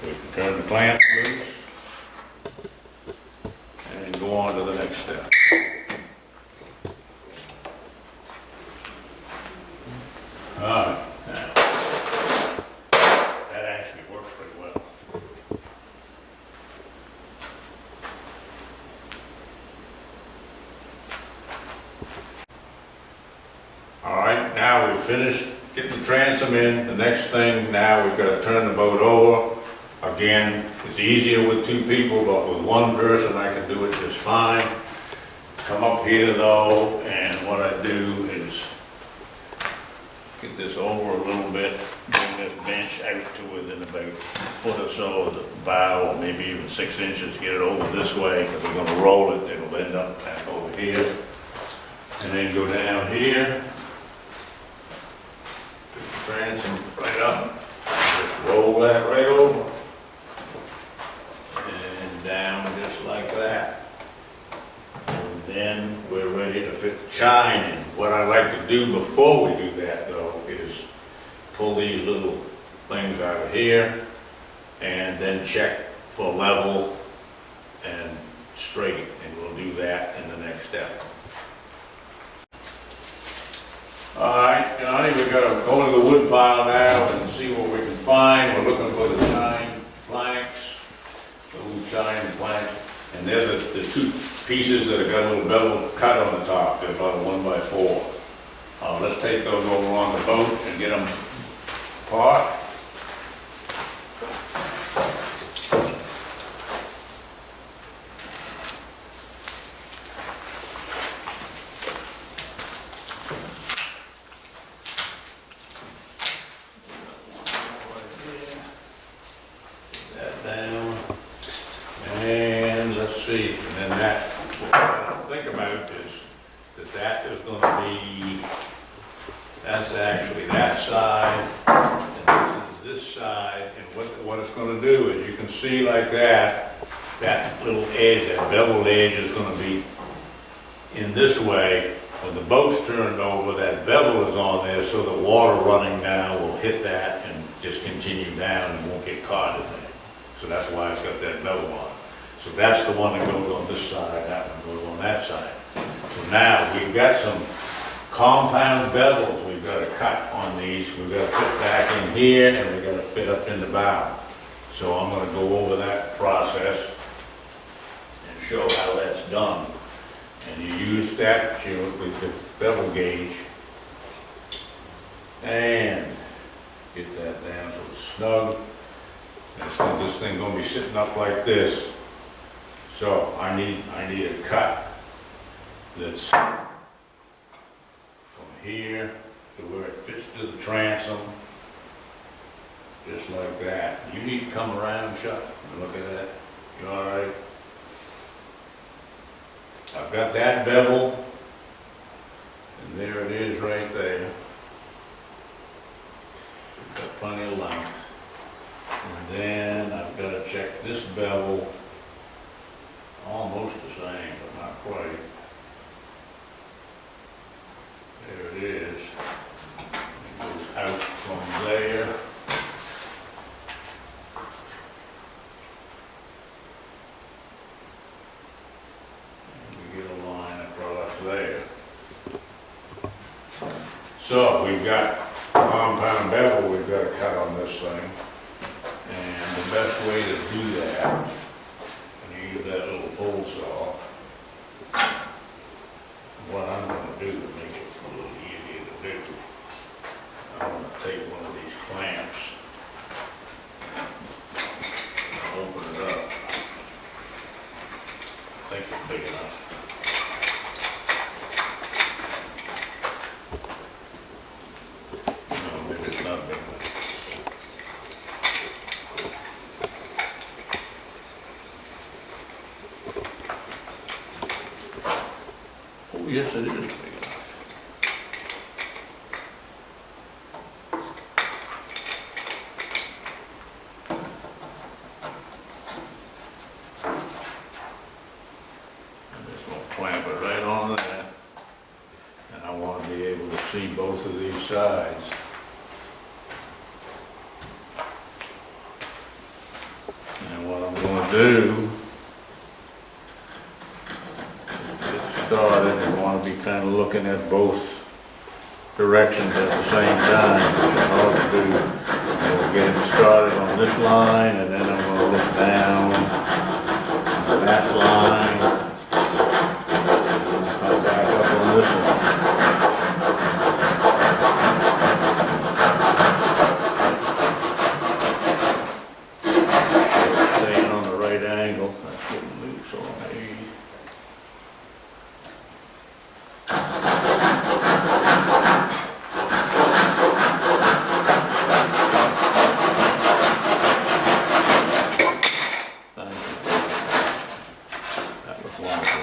We can turn the clamp loose and go on to the next step. All right, now, that actually works pretty well. All right, now we've finished getting the transom in. The next thing now, we've got to turn the boat over. Again, it's easier with two people, but with one person I can do it just fine. Come up here though, and what I do is get this over a little bit, bring this bench out to within about a foot or so of the bow, or maybe even 6 inches, get it over this way, because we're going to roll it, it'll end up back over here. And then go down here, put the transom right up, just roll that right over. Down just like that. And then we're ready to fit the chine in. What I like to do before we do that though is pull these little things out of here and then check for level and straight, and we'll do that in the next step. Alright, Johnny, we've got to go to the wood pile now and see what we can find. We're looking for the chine planks. Chine plank, and they're the two pieces that have got a little bevel cut on the top. They're about a 1x4. Let's take those over on the boat and get them apart. And let's see, and then that, what I think about is that is going to be, that's actually that side, and this is this side. what it's gonna do is, you can see like that little edge, that beveled edge is gonna be in this way. When the boat's turned over, that bevel is on there, so the water running down will hit that and just continue down and won't get caught in there. So that's why it's got that bevel on it. So that's the one that goes on this side, that one goes on that side. So now, we've got some compound bevels we've got to cut on these. We've got to fit back in here, and we've got to fit up in the bow. So I'm going to go over that process and show how that's done. And you use that, with the bevel gauge, and get that down so it's snug. And this thing going to be sitting up like this. So I need a cut that's from here to where it fits to the transom, just like that. You need to come around, Chuck, and look at that. You all right? I've got that bevel, and there it is right there. We've got plenty of length. And then I've got to check this bevel, almost the same, but not quite. There it is. It goes out from there. And we get a line across there. So we've got compound bevel we've got to cut on this thing. And the best way to do that, and use that little pole saw, what I'm going to do to make it a little easier to do, I'm going to take one of these clamps, open it up. I think it's big enough. No, maybe it's not big enough. Oh, yes, it is big enough. I'm just going to clamp it right on there. And I want to be able to see both of these sides. And what I'm going to do, get started, and want to be kind of looking at both directions at the same time, which I ought to do. We'll get it started on this line, and then I'm going to look down that line, and come back up on this one. Staying on the right angle, that's getting loose on me. That was wonderful.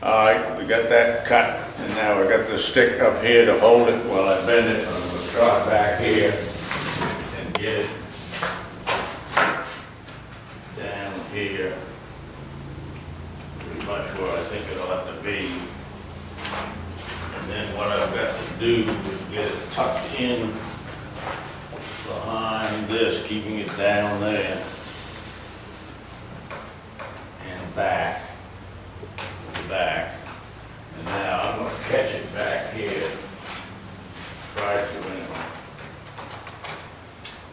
All right, we got that cut, and now I got the stick up here to hold it while I bend it. I'm going to try back here and get it down here, pretty much where I think it ought to be. And then what I've got to do is get it tucked in behind this, keeping it down there and back. Back, and now I'm going to catch it back here, try to anyway,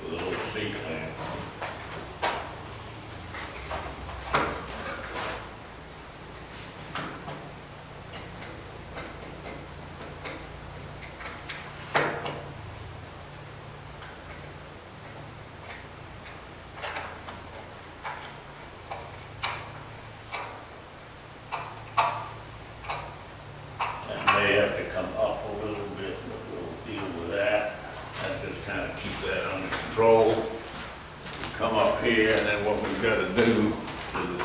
with a little seat clamp. come up here, and then what we've got to do is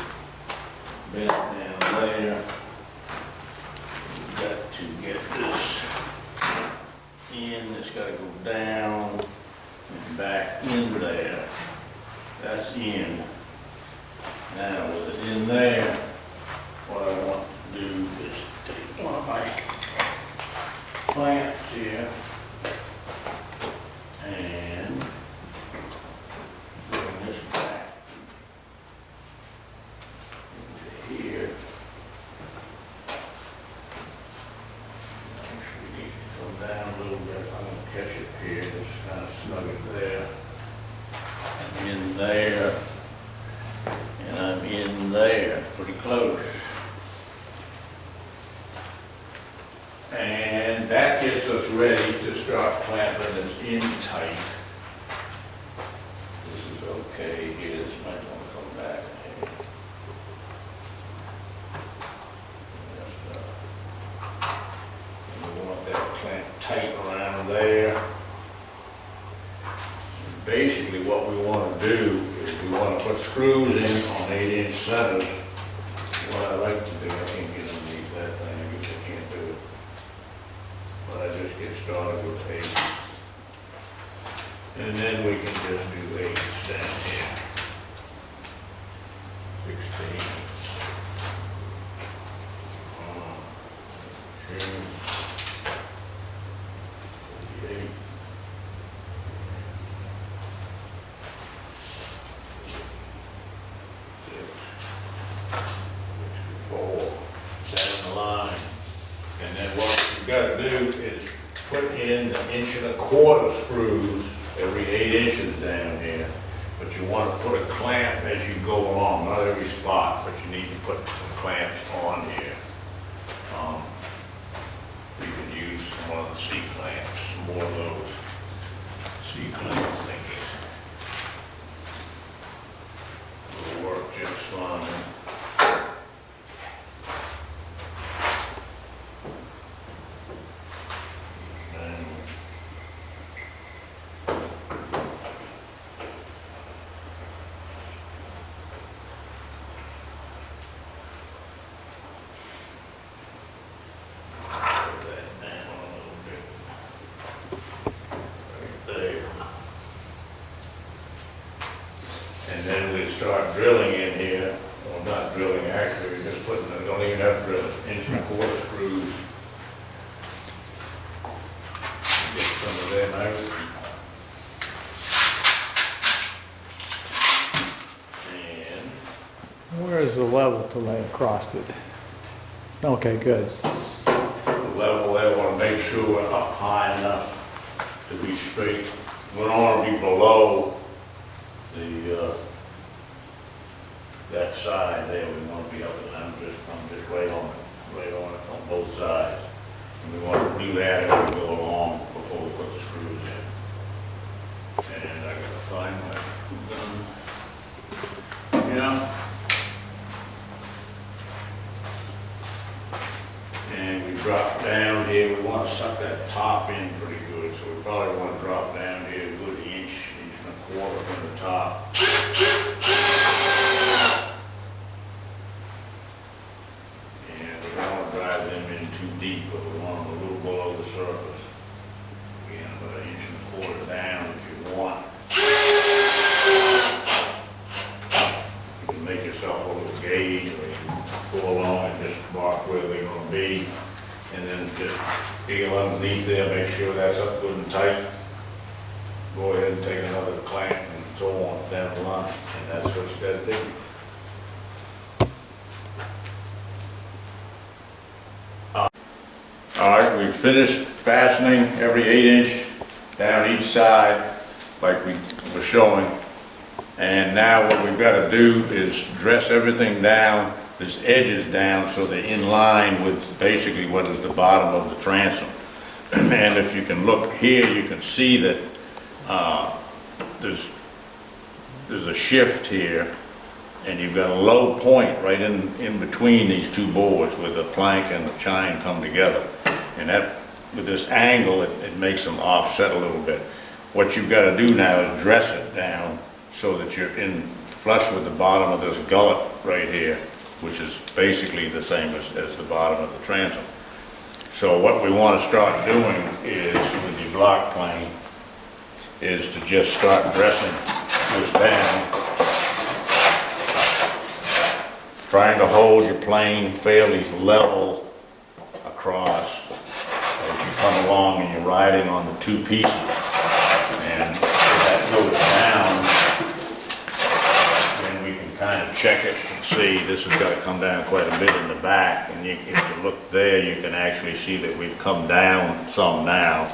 bend down there. We've got to get this in, it's got to go down and back in there. That's in. Now with it in there, what I want to do is take one of my clamps here and bring this back into here. Actually need to come down a little bit. I'm going to catch it here, just kind of snug it there. I'm in there, and I'm in there, pretty close. And that gets us ready to start clamping this in tight. This is okay here, this might want to come back here. And we want that clamp tight around there. Basically what we want to do is we want to put screws in on 8-inch centers. What I like to do, I can't get underneath that thing, I guess I can't do it. But I just get started with 8. And then we can just do 8s down here. 16. 2. 48. 4 down the line. And then what you've got to do is put in the 1¼ screws every 8 inches down here. But you want to put a clamp as you go along, not every spot, but you need to put some clamps on here. You can use one of the C-clamps, more of those C-clamp thingies. It'll work just fine. And then we start drilling in here, well, not drilling actually, we're just putting, don't even have to drill it, 1¼ screws. Get some of them out. And Where is the level to lay across it? Okay, good. the level there, want to make sure we're up high enough to be straight. We don't want to be below the, that side there, we want to be up, and I'm just right on it on both sides. And we want to do that as we go along before we put the screws in. And I gotta find my gun. Yeah. And we drop down here, we want to suck that top in pretty good, so we probably want to drop down here a good 1.25 from the top. And we don't want to drive them in too deep, but we want them a little below the surface. Again, about 1.25 down if you want. You can make yourself a little gauge, or you can go along and just mark where they're going to be, and then just feel underneath there, make sure that's up good and tight. Go ahead and take another clamp and so on down the line, and that's what you got to do. All right, we've finished fastening every 8-inch down each side like we were showing. And now what we've got to do is dress everything down, this edges down, so they're in line with basically what is the bottom of the transom. And if you can look here, you can see that there's a shift here, and you've got a low point right in between these two boards where the plank and the chine come together. And that, with this angle, it makes them offset a little bit. What you've got to do now is dress it down so that you're in flush with the bottom of this gullet right here, which is basically the same as the bottom of the transom. So what we want to start doing is, with your block plane, is to just start dressing this down, trying to hold your plane fairly level across as you come along and you're riding on the two pieces. And if that goes down, then we can kind of check it and see this has got to come down quite a bit in the back. And if you look there, you can actually see that we've come down some now.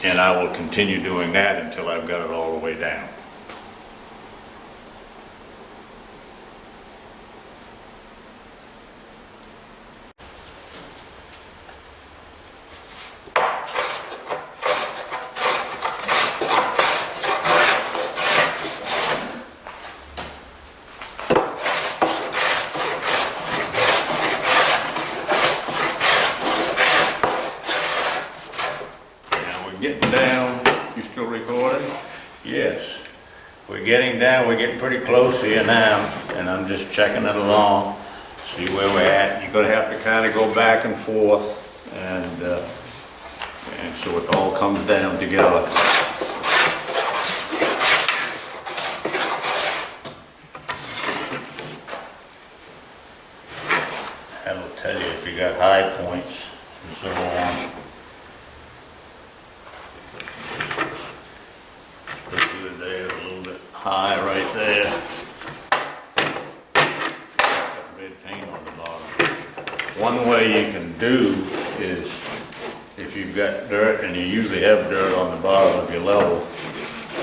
And I will continue doing that until I've got it all the way down. Getting down, you still recording? Yes. We're getting down, we're getting pretty close here now, and I'm just checking it along, see where we're at. You're gonna have to kind of go back and forth, and so it all comes down together. That'll tell you if you got high points and so on. High right there. Got red paint on the bottom. One way you can do is, if you've got dirt, and you usually have dirt on the bottom of your level,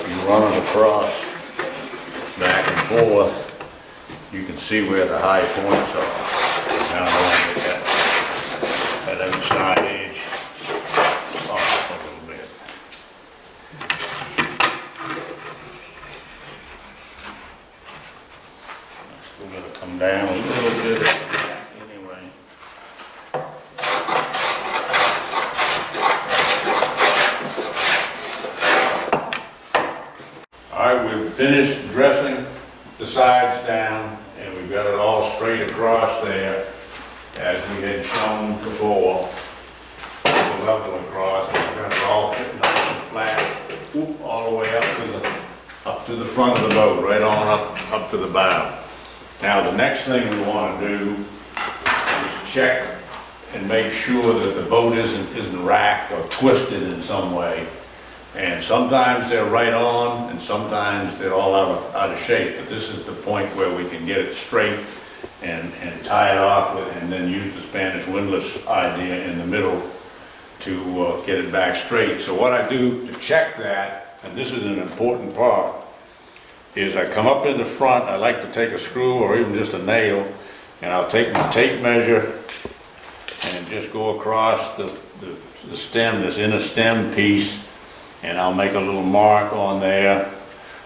you run it across back and forth, you can see where the high points are. Down along that outside edge off a little bit. Still going to come down a little bit anyway. All right, we've finished dressing the sides down, and we've got it all straight across there, as we had shown before. The level across, and we've got it all fitting nice and flat, whoop, all the way up to the front of the boat, right on up to the bow. Now, the next thing we want to do is check and make sure that the boat isn't racked or twisted in some way. And sometimes they're right on, and sometimes they're all out of shape. But this is the point where we can get it straight and tie it off with, and then use the Spanish windlass idea in the middle to get it back straight. So what I do to check that, and this is an important part, is I come up in the front. I like to take a screw or even just a nail, and I'll take my tape measure and just go across the stem, this inner stem piece, and I'll make a little mark on there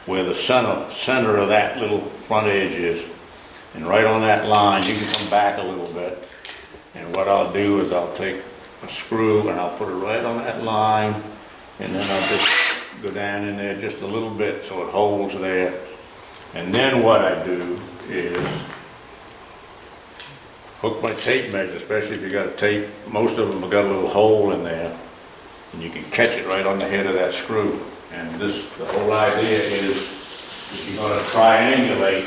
where the center of that little front edge is. And right on that line, you can come back a little bit, and what I'll do is I'll take a screw and I'll put it right on that line, and then I'll just go down in there just a little bit so it holds there. And then what I do is hook my tape measure, especially if you got a tape. Most of them have got a little hole in there, and you can catch it right on the head of that screw. And the whole idea is, if you're going to triangulate,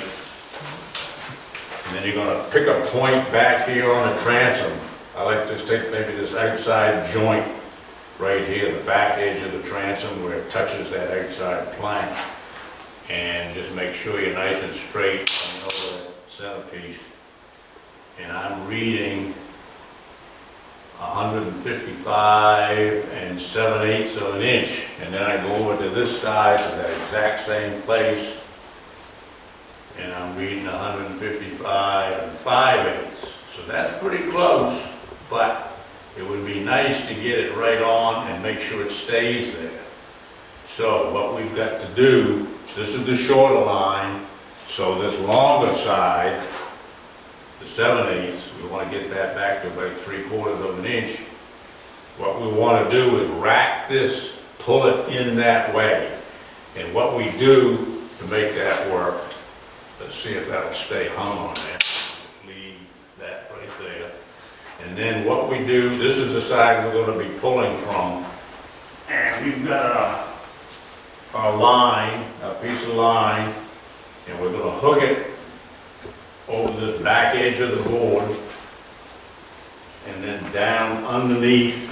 and then you're going to pick a point back here on the transom. I like to just take maybe this outside joint right here, the back edge of the transom where it touches that outside plank, and just make sure you're nice and straight on over that centerpiece. And I'm reading 155 7/8 of an inch, and then I go over to this side to that exact same place, and I'm reading 155 5/8. So that's pretty close, but it would be nice to get it right on and make sure it stays there. So what we've got to do, this is the shorter line, so this longer side, the 7/8, we want to get that back to about 3/4 of an inch. What we want to do is rack this, pull it in that way. And what we do to make that work. Let's see if that'll stay hung on there. Leave that right there. And then what we do, this is the side we're going to be pulling from. And we've got a line, a piece of line, and we're going to hook it over this back edge of the board and then down underneath.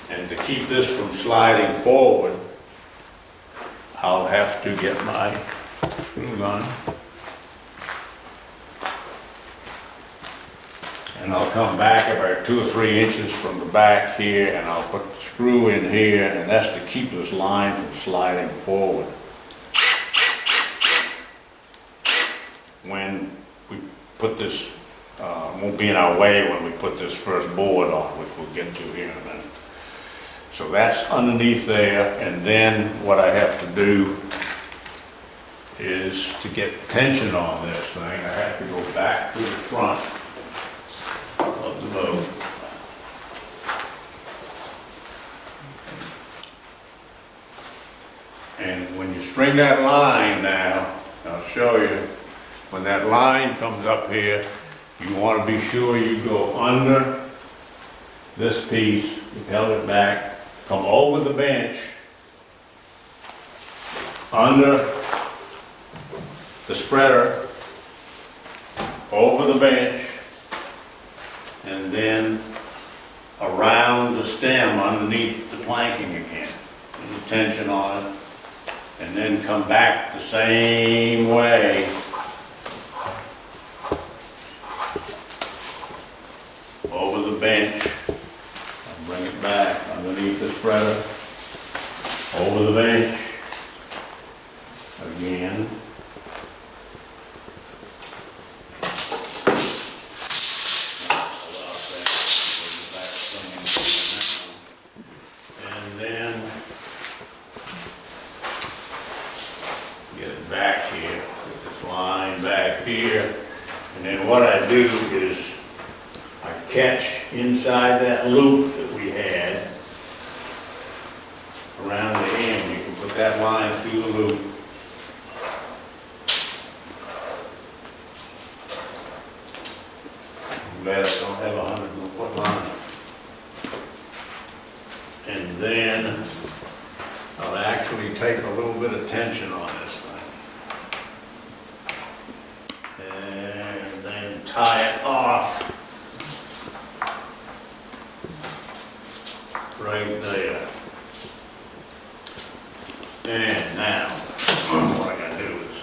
And to keep this from sliding forward, I'll have to get my glue gun. And I'll come back about 2 or 3 inches from the back here, and I'll put the screw in here, and that's to keep this line from sliding forward. When we put this, won't be in our way when we put this first board on, which we'll get to here in a minute. So that's underneath there, and then what I have to do is to get tension on this thing, I have to go back to the front of the boat. And when you string that line now, I'll show you, when that line comes up here, you want to be sure you go under this piece, you've held it back, come over the bench, under the spreader, over the bench, and then around the stem underneath the planking again. Put the tension on it, and then come back the same way over the bench, and bring it back underneath the spreader, over the bench again. And then get it back here, put this line back here, and then what I do is I catch inside that loop that we had around the end. You can put that line through the loop. I'm glad I don't have a 100-foot line. And then I'll actually take a little bit of tension on this thing. And then tie it off right there. And now, what I gotta do is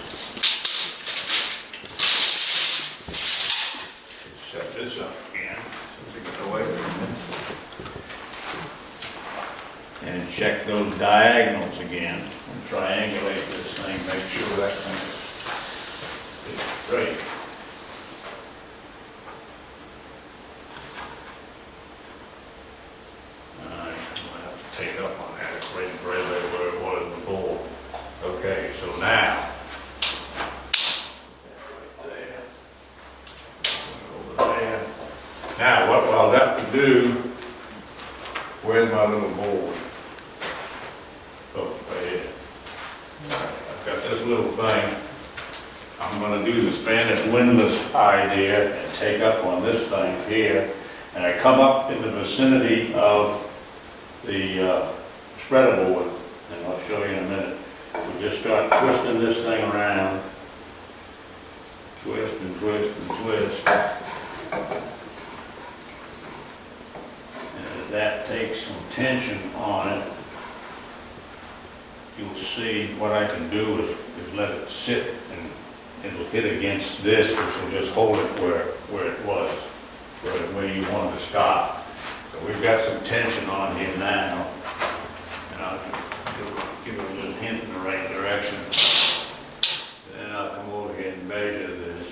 set this up again, so we get away from it. And check those diagonals again, and triangulate this thing, make sure that thing is straight. Take up on that, right there where it was before. Okay, so now, right there, over there. Now, what I'll have to do, where's my little board? Oh, right here. I've got this little thing. I'm going to do the Spanish windlass idea and take up on this thing here. And I come up in the vicinity of the spreader board, and I'll show you in a minute. We just start twisting this thing around, twist and twist and twist. And as that takes some tension on it, you'll see what I can do is let it sit, and it'll hit against this, which will just hold it where it was, where you wanted to stop. So we've got some tension on here now, and I'll give it a little hint in the right direction. Then I'll come over here and measure this.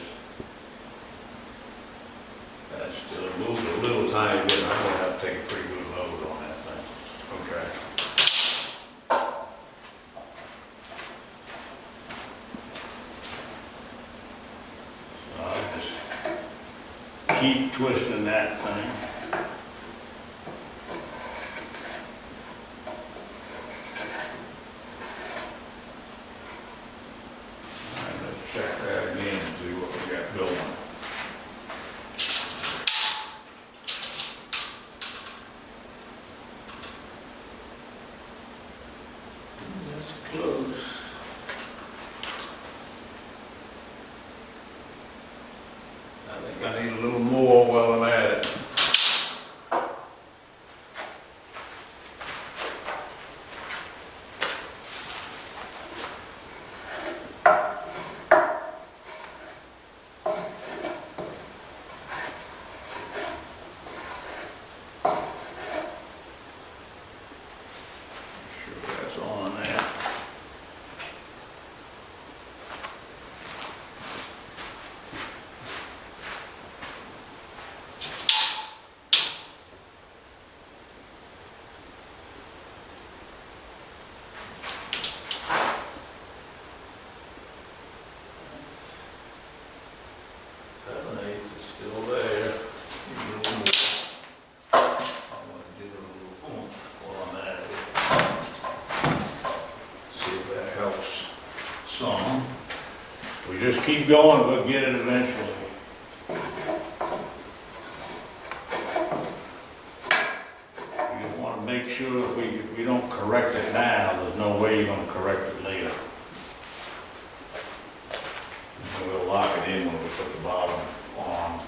That still moves a little tiny bit. I'm going to have to take a pretty good load on that thing. Okay. So I'll just keep twisting that thing. think I need a little more while I'm at it. Sure that's on there. Seven-eighths is still there. Need a little more. I want to give it a little oomph while I'm at it. See if that helps some. We just keep going, we'll get it eventually. We just want to make sure if we don't correct it now, there's no way you're going to correct it later. And we'll lock it in when we put the bottom on.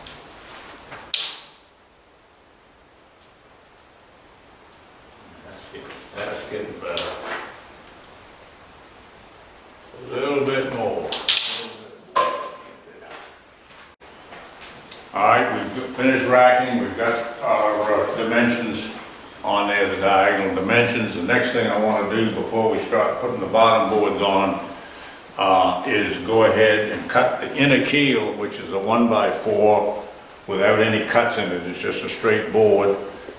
That's getting better. A little bit more. All right, we've finished racking. We've got our dimensions on there, the diagonal dimensions. The next thing I want to do before we start putting the bottom boards on is go ahead and cut the inner keel, which is a 1x4 without any cuts in it. It's just a straight board.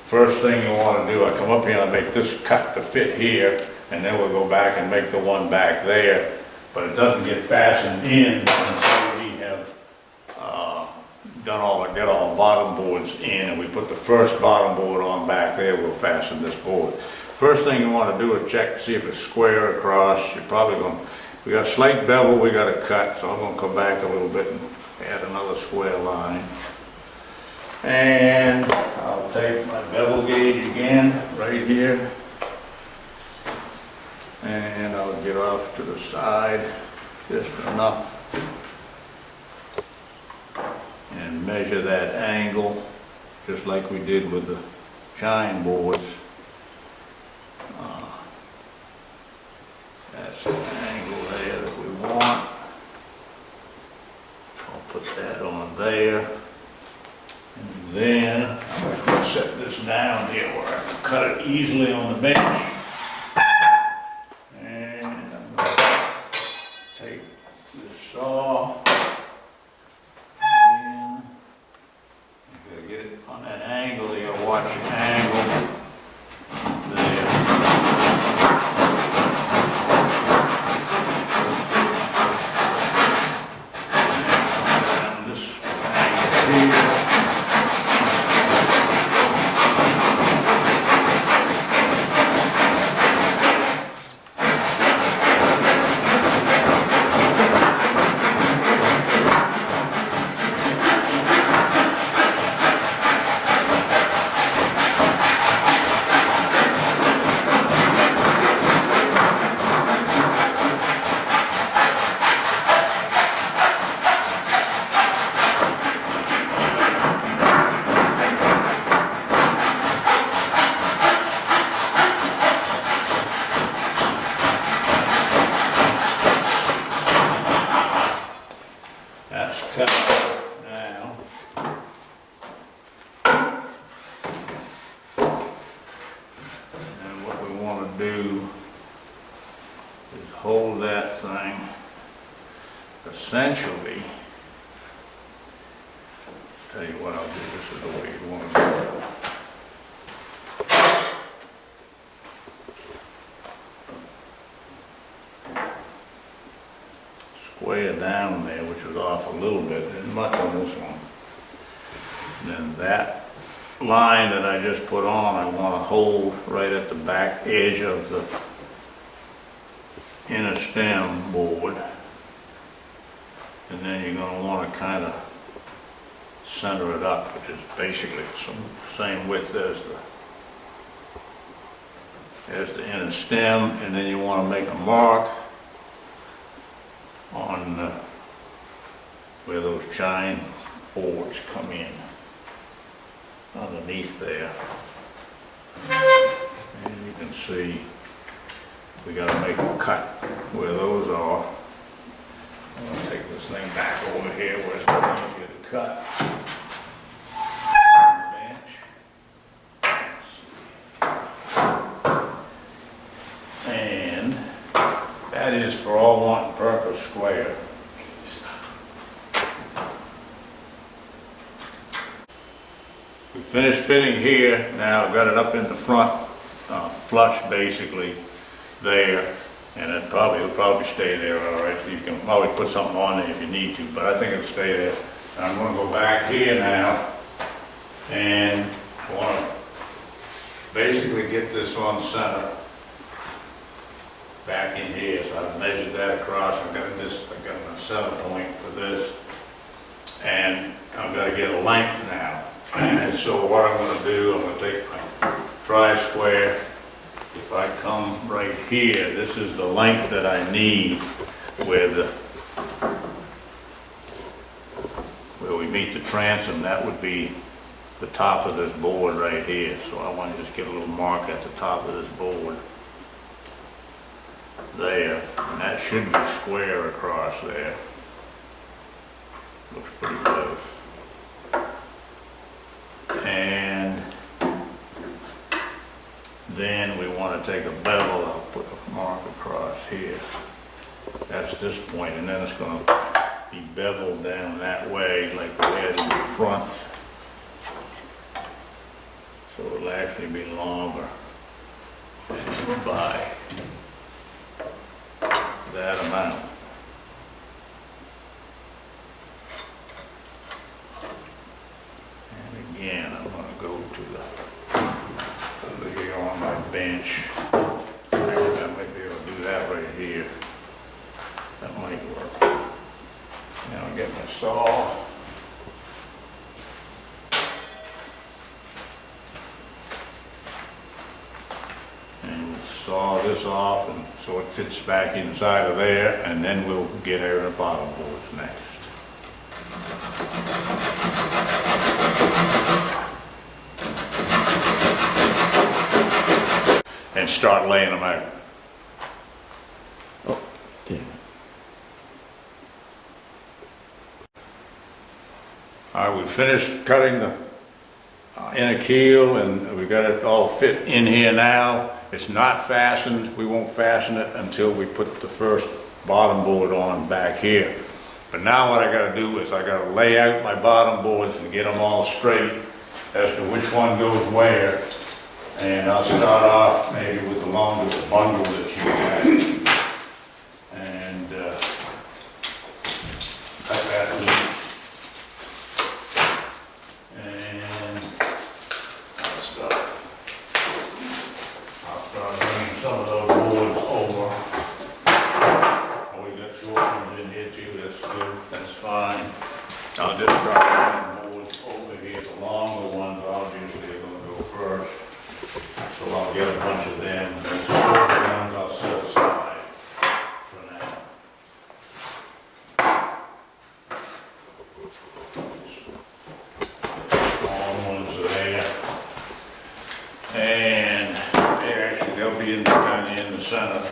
First thing you want to do, I come up here and I make this cut to fit here, and then we'll go back and make the one back there. But it doesn't get fastened in until we have get all the bottom boards in, and we put the first bottom board on back there. We'll fasten this board. First thing you want to do is check to see if it's square across. You're probably going to, we got a slight bevel we got to cut, so I'm going to come back a little bit and add another square line. And I'll take my bevel gauge again, right here. And I'll get off to the side just enough. And measure that angle, just like we did with the chine boards. That's the angle there that we want. I'll put that on there. And then I'm going to set this down here where I can cut it easily on the bench. And I'm going to take this saw. And you got to get it on that angle. You got to watch your angle. There. And this angle here. That's cut off now. And what we want to do is hold that thing essentially. Tell you what I'll do, this is the way you want to do it. Square down there, which was off a little bit, isn't much on this one. Then that line that I just put on, I want to hold right at the back edge of the inner stem board. And then you're going to want to kind of center it up, which is basically some same width as the inner stem, and then you want to make a mark on where those chine boards come in underneath there. And you can see we gotta make a cut where those are. I'm gonna take this thing back over here where it's easier to cut. And that is for all wanting purpose square. We finished fitting here, now I've got it up in the front, flush basically there, and it'll probably stay there all right. You can probably put something on there if you need to, but I think it'll stay there. And I'm gonna go back here now, and I wanna basically get this on center back in here. So I've measured that across, I've got a center point for this, and I've got to get a length now. And so what I'm going to do, I'm going to take my tri-square. If I come right here, this is the length that I need where we meet the transom. That would be the top of this board right here. So I want to just get a little mark at the top of this board there, and that should be square across there. Looks pretty close. And then we want to take a bevel, I'll put a mark across here. That's this point, and then it's going to be beveled down that way like we had in the front. So it'll actually be longer by that amount. And again, I'm going to go to over here on my bench. I might be able to do that right here. That might work. Now I'll get my saw. And saw this off, and so it fits back inside of there, and then we'll get our bottom boards next. And start laying them out. Oh, damn it. All right, we finished cutting the inner keel, and we got it all fit in here now. It's not fastened. We won't fasten it until we put the first bottom board on back here. But now what I gotta do is I gotta lay out my bottom boards and get them all straight as to which one goes where. And I'll start off maybe with the longest bundle that you have. And cut that loose. And I'll start bringing some of those boards over. Oh, we got short ones in here too, that's good, that's fine. I'll just start bringing boards over here, the longer ones obviously are gonna go first. So I'll get a bunch of them, and the shorter ones I'll set aside for now. Long ones are there. And they'll be kind of in the center,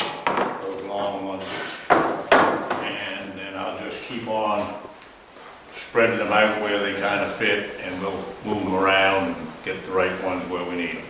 those long ones. And then I'll just keep on spreading them out where they kind of fit, and we'll move them around and get the right ones where we need them.